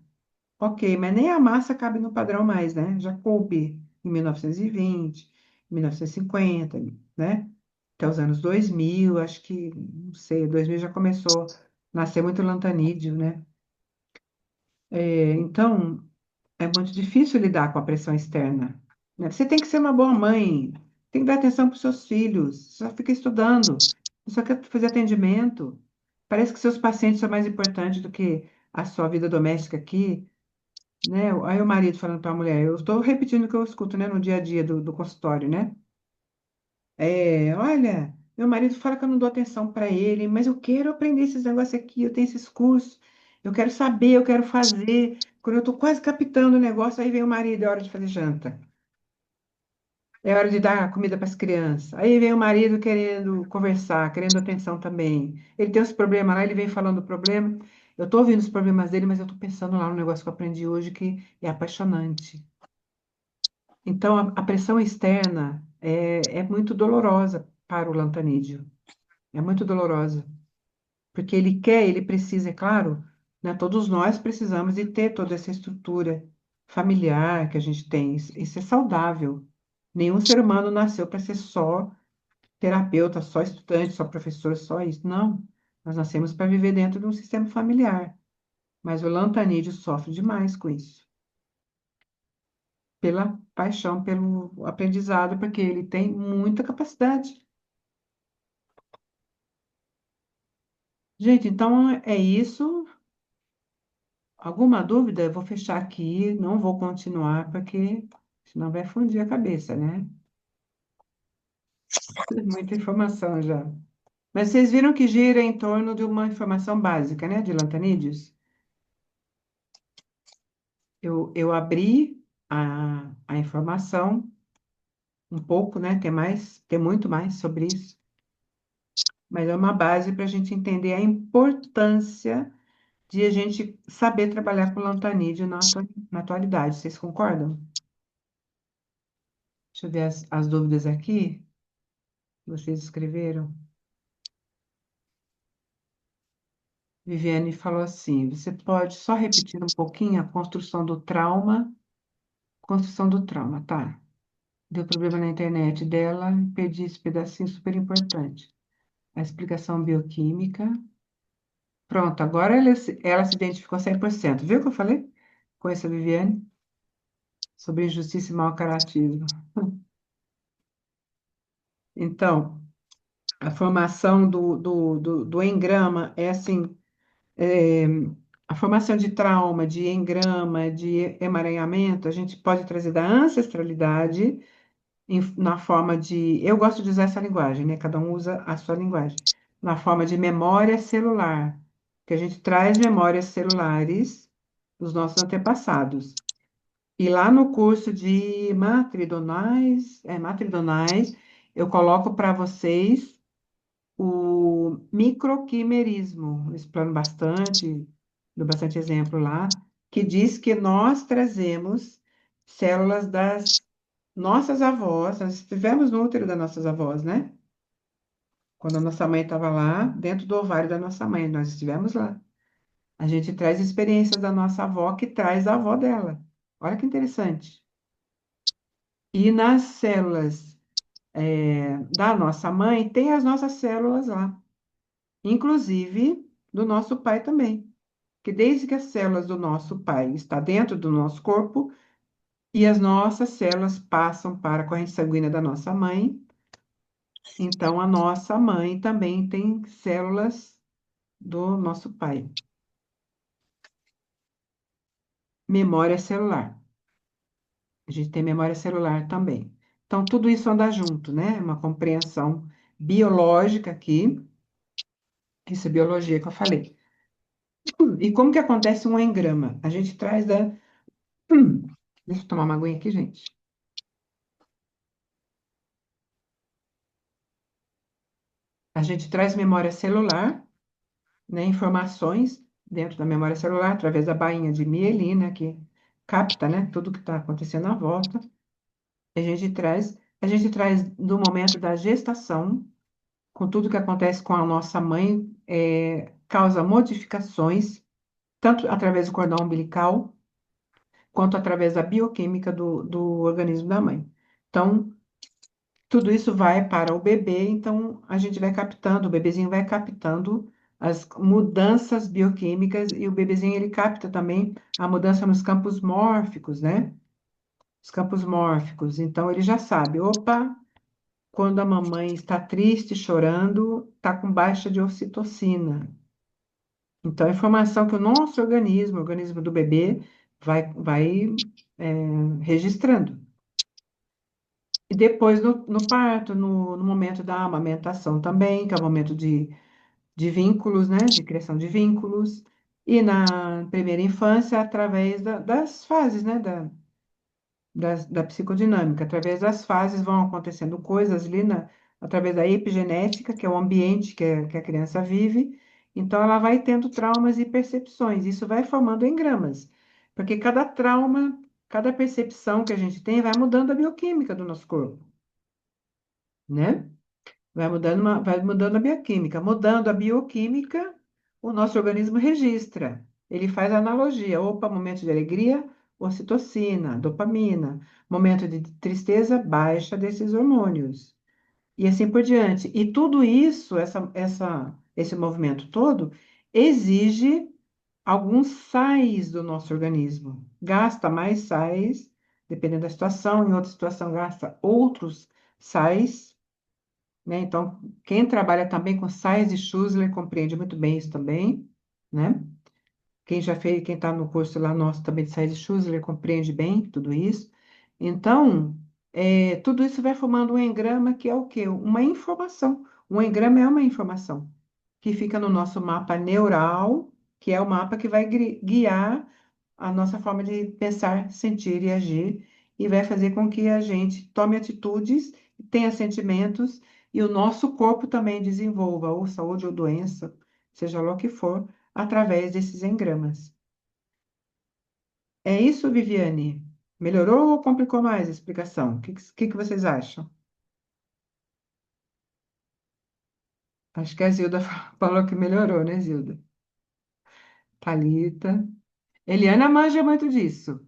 Ok, mas nem a massa cabe no padrão mais, né? Já coube em 1920, 1950, né? Até os anos 2000, acho que, não sei, 2000 já começou a nascer muito lantanídeo, né? Então, é muito difícil lidar com a pressão externa, né? Você tem que ser uma boa mãe, tem que dar atenção para os seus filhos, você só fica estudando, você só quer fazer atendimento. Parece que seus pacientes são mais importantes do que a sua vida doméstica aqui, né? Aí o marido falando para a mulher, eu estou repetindo o que eu escuto, né, no dia a dia do consultório, né? Olha, meu marido fala que eu não dou atenção para ele, mas eu quero aprender esses negócios aqui, eu tenho esses cursos, eu quero saber, eu quero fazer. Quando eu estou quase captando o negócio, aí vem o marido, é hora de fazer janta. É hora de dar comida para as crianças. Aí vem o marido querendo conversar, querendo atenção também. Ele tem os problemas lá, ele vem falando do problema. Eu estou ouvindo os problemas dele, mas eu estou pensando lá no negócio que eu aprendi hoje que é apaixonante. Então, a pressão externa é muito dolorosa para o lantanídeo. É muito dolorosa. Porque ele quer, ele precisa, é claro, né? Todos nós precisamos de ter toda essa estrutura familiar que a gente tem. Isso é saudável. Nenhum ser humano nasceu para ser só terapeuta, só estudante, só professor, só isso. Não. Nós nascemos para viver dentro de um sistema familiar. Mas o lantanídeo sofre demais com isso, pela paixão, pelo aprendizado, porque ele tem muita capacidade. Gente, então é isso. Alguma dúvida? Eu vou fechar aqui, não vou continuar, porque senão vai fundir a cabeça, né? Muita informação já. Mas vocês viram que gira em torno de uma informação básica, né, de lantanídeos? Eu abri a informação um pouco, né? Tem muito mais sobre isso, mas é uma base para a gente entender a importância de a gente saber trabalhar com lantanídeo na atualidade. Vocês concordam? Deixa eu ver as dúvidas aqui que vocês escreveram. Viviane falou assim: você pode só repetir um pouquinho a construção do trauma? Construção do trauma, tá? Deu problema na internet dela, perdi esse pedacinho super importante. A explicação bioquímica. Pronto, agora ela se identificou 100%. Viu o que eu falei? Com essa Viviane? Sobre injustiça e mau caratismo. Então, a formação do engrama é assim, é, a formação de trauma, de engrama, de emaranhamento, a gente pode trazer da ancestralidade na forma de. Eu gosto de usar essa linguagem, né? Cada um usa a sua linguagem. Na forma de memória celular, que a gente traz memórias celulares dos nossos antepassados. E lá no curso de matridonais, eu coloco para vocês o microquimerismo, eu explano bastante, dou bastante exemplo lá, que diz que nós trazemos células das nossas avós, nós estivemos no útero das nossas avós, né? Quando a nossa mãe estava lá, dentro do ovário da nossa mãe, nós estivemos lá. A gente traz experiências da nossa avó que traz da avó dela. Olha que interessante. E nas células, da nossa mãe, tem as nossas células lá, inclusive do nosso pai também. Que desde que as células do nosso pai estão dentro do nosso corpo e as nossas células passam para a corrente sanguínea da nossa mãe, então a nossa mãe também tem células do nosso pai. Memória celular. A gente tem memória celular também. Então, tudo isso anda junto, né? Uma compreensão biológica aqui. Isso é biologia que eu falei. E como que acontece um engrama? A gente traz da. Deixa eu tomar uma aguinha aqui, gente. A gente traz memória celular, né? Informações dentro da memória celular, através da bainha de mielina, que capta, né? Tudo que está acontecendo à volta. A gente traz do momento da gestação, com tudo que acontece com a nossa mãe, causa modificações, tanto através do cordão umbilical, quanto através da bioquímica do organismo da mãe. Então, tudo isso vai para o bebê, então a gente vai captando, o bebezinho vai captando as mudanças bioquímicas e o bebezinho ele capta também a mudança nos campos mórficos, né? Os campos mórficos. Então ele já sabe, opa, quando a mamãe está triste, chorando, está com baixa de ocitocina. Então, a informação que o nosso organismo, o organismo do bebê, vai é, registrando. E depois, no parto, no momento da amamentação também, que é o momento de vínculos, né? De criação de vínculos. E na primeira infância, através das fases, né? Da psicodinâmica. Através das fases vão acontecendo coisas ali, através da epigenética, que é o ambiente que a criança vive. Então, ela vai tendo traumas e percepções. Isso vai formando engramas. Porque cada trauma, cada percepção que a gente tem, vai mudando a bioquímica do nosso corpo, né? Vai mudando a bioquímica. Mudando a bioquímica, o nosso organismo registra. Ele faz a analogia. Opa, momento de alegria, ocitocina, dopamina. Momento de tristeza, baixa desses hormônios. E assim por diante. E tudo isso, esse movimento todo, exige alguns sais do nosso organismo. Gasta mais sais, dependendo da situação, em outra situação gasta outros sais, né? Então, quem trabalha também com sais de Schussler compreende muito bem isso também, né? Quem já fez, quem está no curso lá nosso também de sais de Schussler compreende bem tudo isso. Então, tudo isso vai formando um engrama que é o quê? Uma informação. Um engrama é uma informação que fica no nosso mapa neural, que é o mapa que vai guiar a nossa forma de pensar, sentir e agir, e vai fazer com que a gente tome atitudes, tenha sentimentos, e o nosso corpo também desenvolva, ou saúde ou doença, seja lá o que for, através desses engramas. É isso, Viviane? Melhorou ou complicou mais a explicação? O que vocês acham? Acho que a Zilda falou que melhorou, né, Zilda? Thalita. Eliana manja muito disso,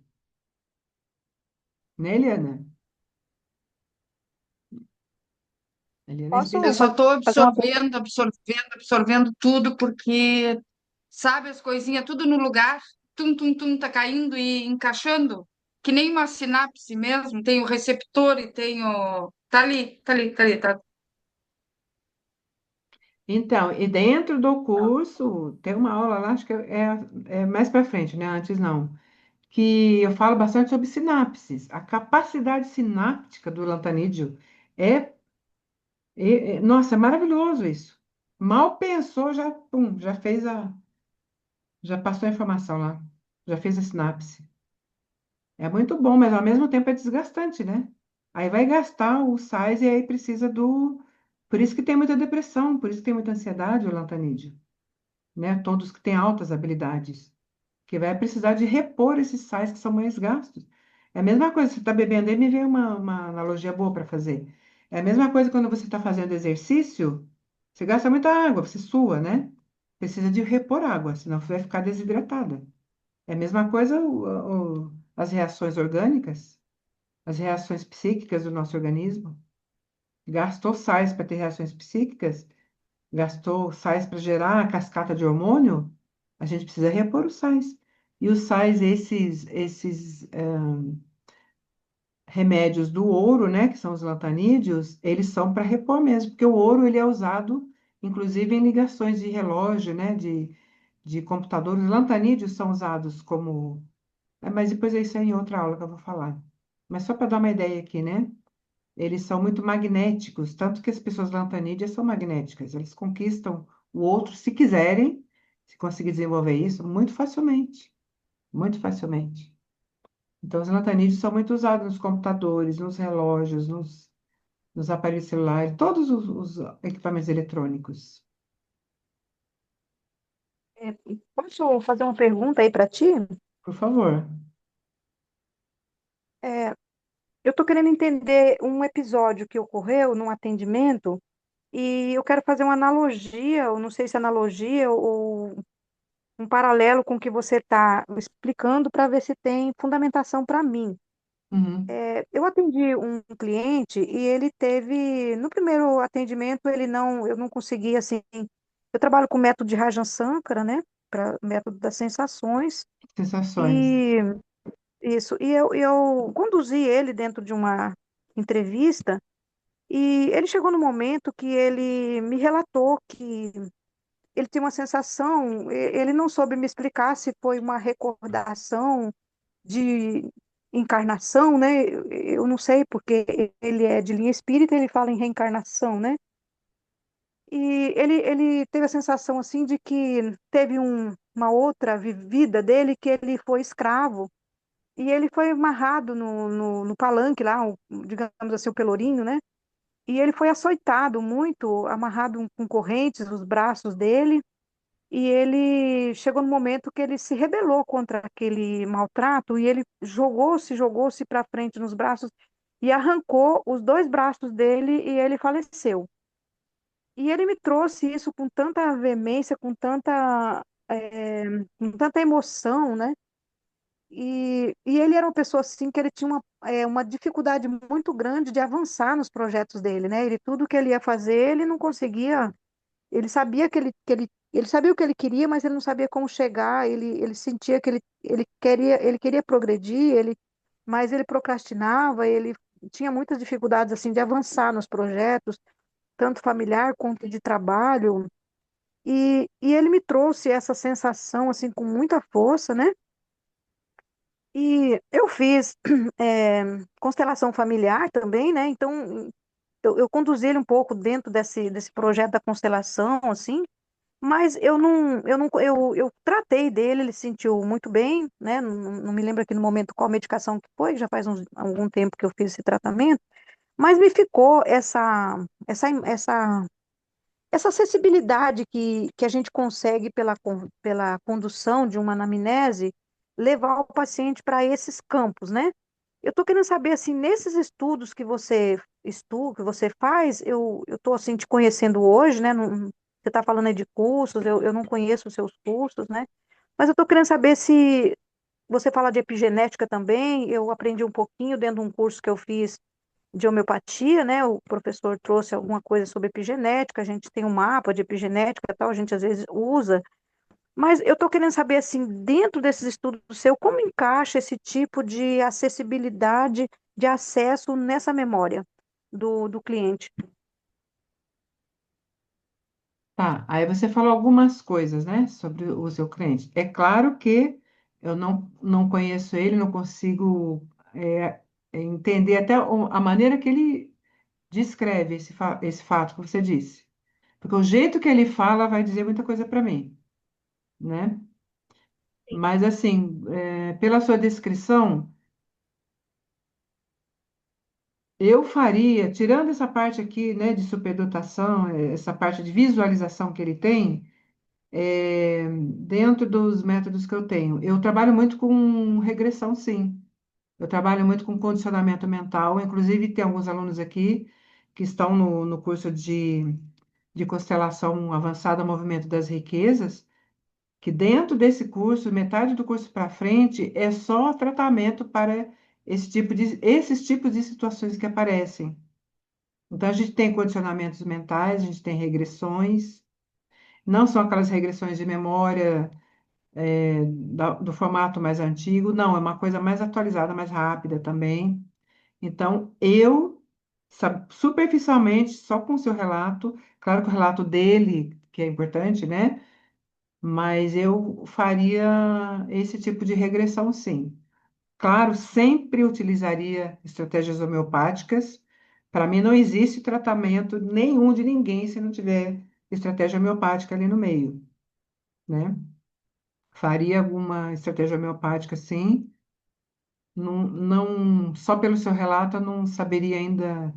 né, Eliana? Eliana é Eu Posso só especialista. estou fazer uma pergunta? absorvendo, absorvendo, absorvendo tudo, porque, sabe, as coisinhas tudo no lugar, tum, tum, tum, tá caindo e encaixando, que nem uma sinapse mesmo, tem o receptor e tem o... Tá ali, tá ali, tá ali, tá. Então, e dentro do curso, tem uma aula lá, acho que é mais para frente, né? Antes não. Que eu falo bastante sobre sinapses. A capacidade sináptica do lantanídeo é, nossa, é maravilhoso isso. Mal pensou, já, pum, já passou a informação lá, já fez a sinapse. É muito bom, mas ao mesmo tempo é desgastante, né? Aí vai gastar o sais e aí precisa do. Por isso que tem muita depressão, por isso que tem muita ansiedade, o lantanídeo, né? Todos que têm altas habilidades, que vai precisar de repor esses sais que são mais gastos. É a mesma coisa, você está bebendo, aí me veio uma analogia boa para fazer. É a mesma coisa quando você está fazendo exercício, você gasta muita água, você sua, né? Precisa de repor água, senão você vai ficar desidratada. É a mesma coisa as reações orgânicas, as reações psíquicas do nosso organismo. Gastou sais para ter reações psíquicas, gastou sais para gerar a cascata de hormônio, a gente precisa repor os sais. E os sais, esses remédios do ouro, né, que são os lantanídeos, eles são para repor mesmo, porque o ouro ele é usado, inclusive, em ligações de relógio, né, de computadores. Os lantanídeos são usados como. Mas depois é isso aí em outra aula que eu vou falar. Mas só para dar uma ideia aqui, né? Eles são muito magnéticos, tanto que as pessoas lantanídeas são magnéticas. Eles conquistam o outro, se quiserem, se conseguir desenvolver isso, muito facilmente. Muito facilmente. Então, os lantanídeos são muito usados nos computadores, nos relógios, nos aparelhos celulares, todos os equipamentos eletrônicos. É, posso fazer uma pergunta aí para ti? Por favor. É, eu estou querendo entender um episódio que ocorreu num atendimento e eu quero fazer uma analogia, eu não sei se é analogia ou um paralelo com o que você está explicando para ver se tem fundamentação para mim. Uhum. Eu atendi um cliente e ele teve, no primeiro atendimento, eu não consegui, assim, eu trabalho com o método de Rajan Sankara, né, para método das sensações, Sensações. e isso, e eu conduzi ele dentro de uma entrevista, e ele chegou no momento que ele me relatou que ele tinha uma sensação, ele não soube me explicar se foi uma recordação de encarnação, né? Eu não sei, porque ele é de linha espírita, ele fala em reencarnação, né? E ele teve a sensação, assim, de que teve uma outra vida dele que ele foi escravo, e ele foi amarrado no palanque lá, digamos assim, o pelourinho, né? E ele foi açoitado muito, amarrado com correntes nos braços dele, e ele chegou no momento que ele se rebelou contra aquele maltrato e ele jogou-se para frente nos braços e arrancou os dois braços dele e ele faleceu. E ele me trouxe isso com tanta veemência, com tanta emoção, né? E ele era uma pessoa assim que ele tinha uma dificuldade muito grande de avançar nos projetos dele, né? Tudo que ele ia fazer, ele não conseguia. Ele sabia que ele Ele sabia o que ele queria, mas ele não sabia como chegar. Ele sentia que ele queria progredir, mas ele procrastinava, ele tinha muitas dificuldades assim de avançar nos projetos, tanto familiar quanto de trabalho. E ele me trouxe essa sensação assim com muita força, né? E eu fiz constelação familiar também, né? Então eu conduzi ele um pouco dentro desse projeto da constelação, assim. Mas eu tratei dele, ele se sentiu muito bem, né? Não me lembro aqui no momento qual medicação que foi, já faz algum tempo que eu fiz esse tratamento, mas me ficou essa acessibilidade que a gente consegue pela condução de uma anamnese levar o paciente para esses campos, né? Eu estou querendo saber, assim, nesses estudos que você estuda, que você faz, eu estou, assim, te conhecendo hoje, né? Você está falando aí de cursos, eu não conheço os seus cursos, né? Mas eu estou querendo saber se você fala de epigenética também, eu aprendi um pouquinho dentro de um curso que eu fiz de homeopatia, né? O professor trouxe alguma coisa sobre epigenética, a gente tem um mapa de epigenética e tal, a gente às vezes usa, mas eu estou querendo saber, assim, dentro desses estudos seu, como encaixa esse tipo de acessibilidade de acesso nessa memória do cliente. Tá, aí você falou algumas coisas, né, sobre o seu cliente. É claro que eu não conheço ele, não consigo entender até a maneira que ele descreve esse fato que você disse. Porque o jeito que ele fala vai dizer muita coisa para mim, né? Mas, assim, pela sua descrição, eu faria, tirando essa parte aqui, né, de superdotação, essa parte de visualização que ele tem, dentro dos métodos que eu tenho. Eu trabalho muito com regressão, sim. Eu trabalho muito com condicionamento mental. Inclusive, tem alguns alunos aqui que estão no curso de constelação avançada, Movimento das Riquezas, que dentro desse curso, metade do curso para frente, é só tratamento para esses tipos de situações que aparecem. Então, a gente tem condicionamentos mentais, a gente tem regressões, não são aquelas regressões de memória do formato mais antigo, não, é uma coisa mais atualizada, mais rápida também. Então, superficialmente, só com o seu relato, claro que o relato dele, que é importante, né? Mas eu faria esse tipo de regressão, sim. Claro, sempre utilizaria estratégias homeopáticas. Para mim, não existe tratamento nenhum de ninguém se não tiver estratégia homeopática ali no meio, né? Faria alguma estratégia homeopática, sim. Só pelo seu relato, eu não saberia ainda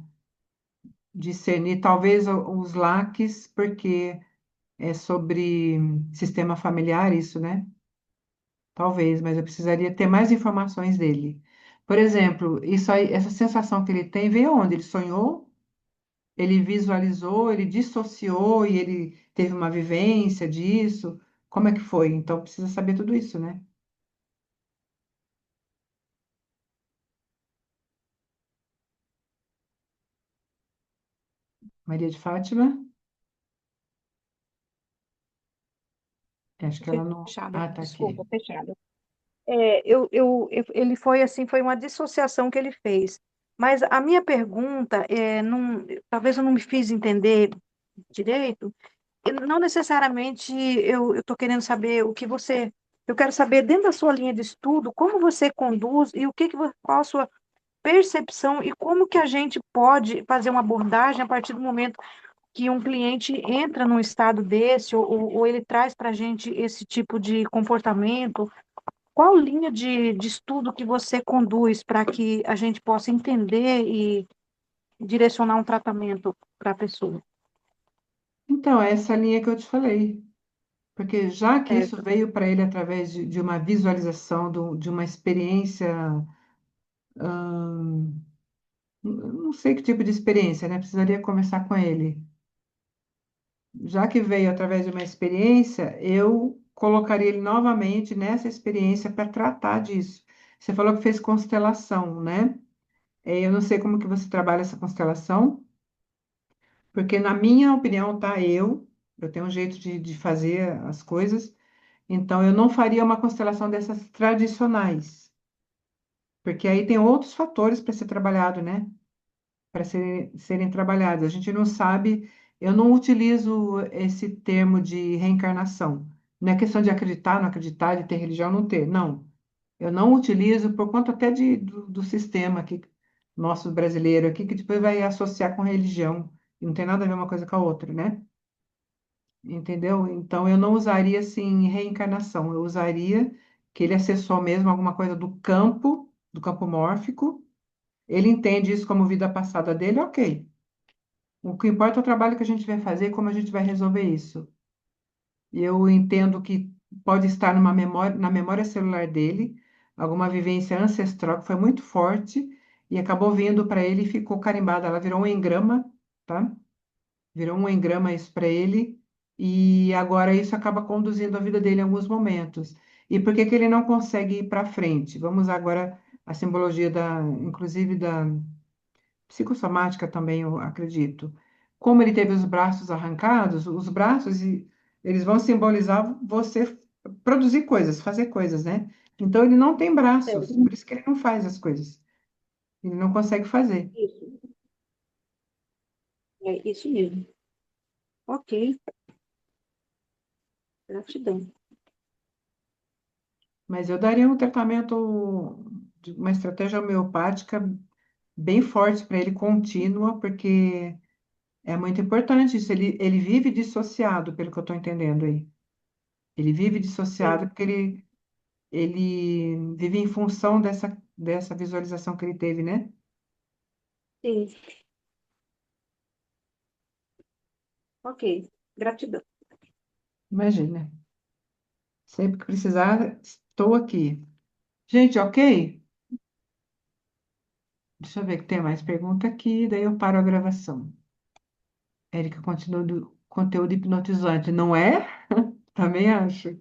discernir, talvez os laques, porque é sobre sistema familiar isso, né? Talvez, mas eu precisaria ter mais informações dele. Por exemplo, isso aí, essa sensação que ele tem, veio onde? Ele sonhou, ele visualizou, ele dissociou e ele teve uma vivência disso. Como é que foi? Então precisa saber tudo isso, né? Maria de Fátima? Acho que ela não. Fechada, Ah, tá aqui. desculpa, fechada. Ele foi assim, foi uma dissociação que ele fez. Mas a minha pergunta não, talvez eu não me fiz entender direito. Não necessariamente eu estou querendo saber o que você. Eu quero saber, dentro da sua linha de estudo, como você conduz e qual a sua percepção e como que a gente pode fazer uma abordagem a partir do momento que um cliente entra num estado desse, ou ele traz para a gente esse tipo de comportamento. Qual linha de estudo que você conduz para que a gente possa entender e direcionar um tratamento para a pessoa? Então, é essa linha que eu te falei. Porque já que isso Certo. veio para ele através de uma visualização, de uma experiência, não sei que tipo de experiência, né? Precisaria conversar com ele. Já que veio através de uma experiência, eu colocaria ele novamente nessa experiência para tratar disso. Você falou que fez constelação, né? Eu não sei como que você trabalha essa constelação, porque na minha opinião, tá? Eu Eu tenho um jeito de fazer as coisas, então eu não faria uma constelação dessas tradicionais, porque aí tem outros fatores para ser trabalhado, né? Para serem trabalhados. A gente não sabe, eu não utilizo esse termo de reencarnação. Não é questão de acreditar, não acreditar, de ter religião, não ter. Não. Eu não utilizo por conta até do sistema aqui, nosso brasileiro aqui, que depois vai associar com religião. E não tem nada a ver uma coisa com a outra, né? Entendeu? Então eu não usaria assim reencarnação. Eu usaria que ele acessou mesmo alguma coisa do campo mórfico. Ele entende isso como vida passada dele, ok. O que importa é o trabalho que a gente vai fazer e como a gente vai resolver isso. E eu entendo que pode estar na memória celular dele, alguma vivência ancestral que foi muito forte e acabou vindo para ele e ficou carimbada. Ela virou um engrama, tá? Virou um engrama isso para ele e agora isso acaba conduzindo a vida dele em alguns momentos. E por que que ele não consegue ir para frente? Vamos agora a simbologia inclusive da psicossomática também, eu acredito. Como ele teve os braços arrancados, os braços eles vão simbolizar você produzir coisas, fazer coisas, né? Então ele não tem braços, Certo. por isso que ele não faz as coisas. Ele não consegue fazer. Isso, é isso mesmo. Ok, gratidão. Mas eu daria um tratamento, uma estratégia homeopática bem forte para ele, contínua, porque é muito importante isso. Ele vive dissociado, pelo que eu estou entendendo aí. Ele vive Sim, dissociado porque ele vive em função dessa visualização que ele teve, né? sim, ok, gratidão. Imagina. Sempre que precisar, estou aqui. Gente, ok? Deixa eu ver que tem mais pergunta aqui, daí eu paro a gravação. Érica continua do conteúdo hipnotizante, não é? Também acho.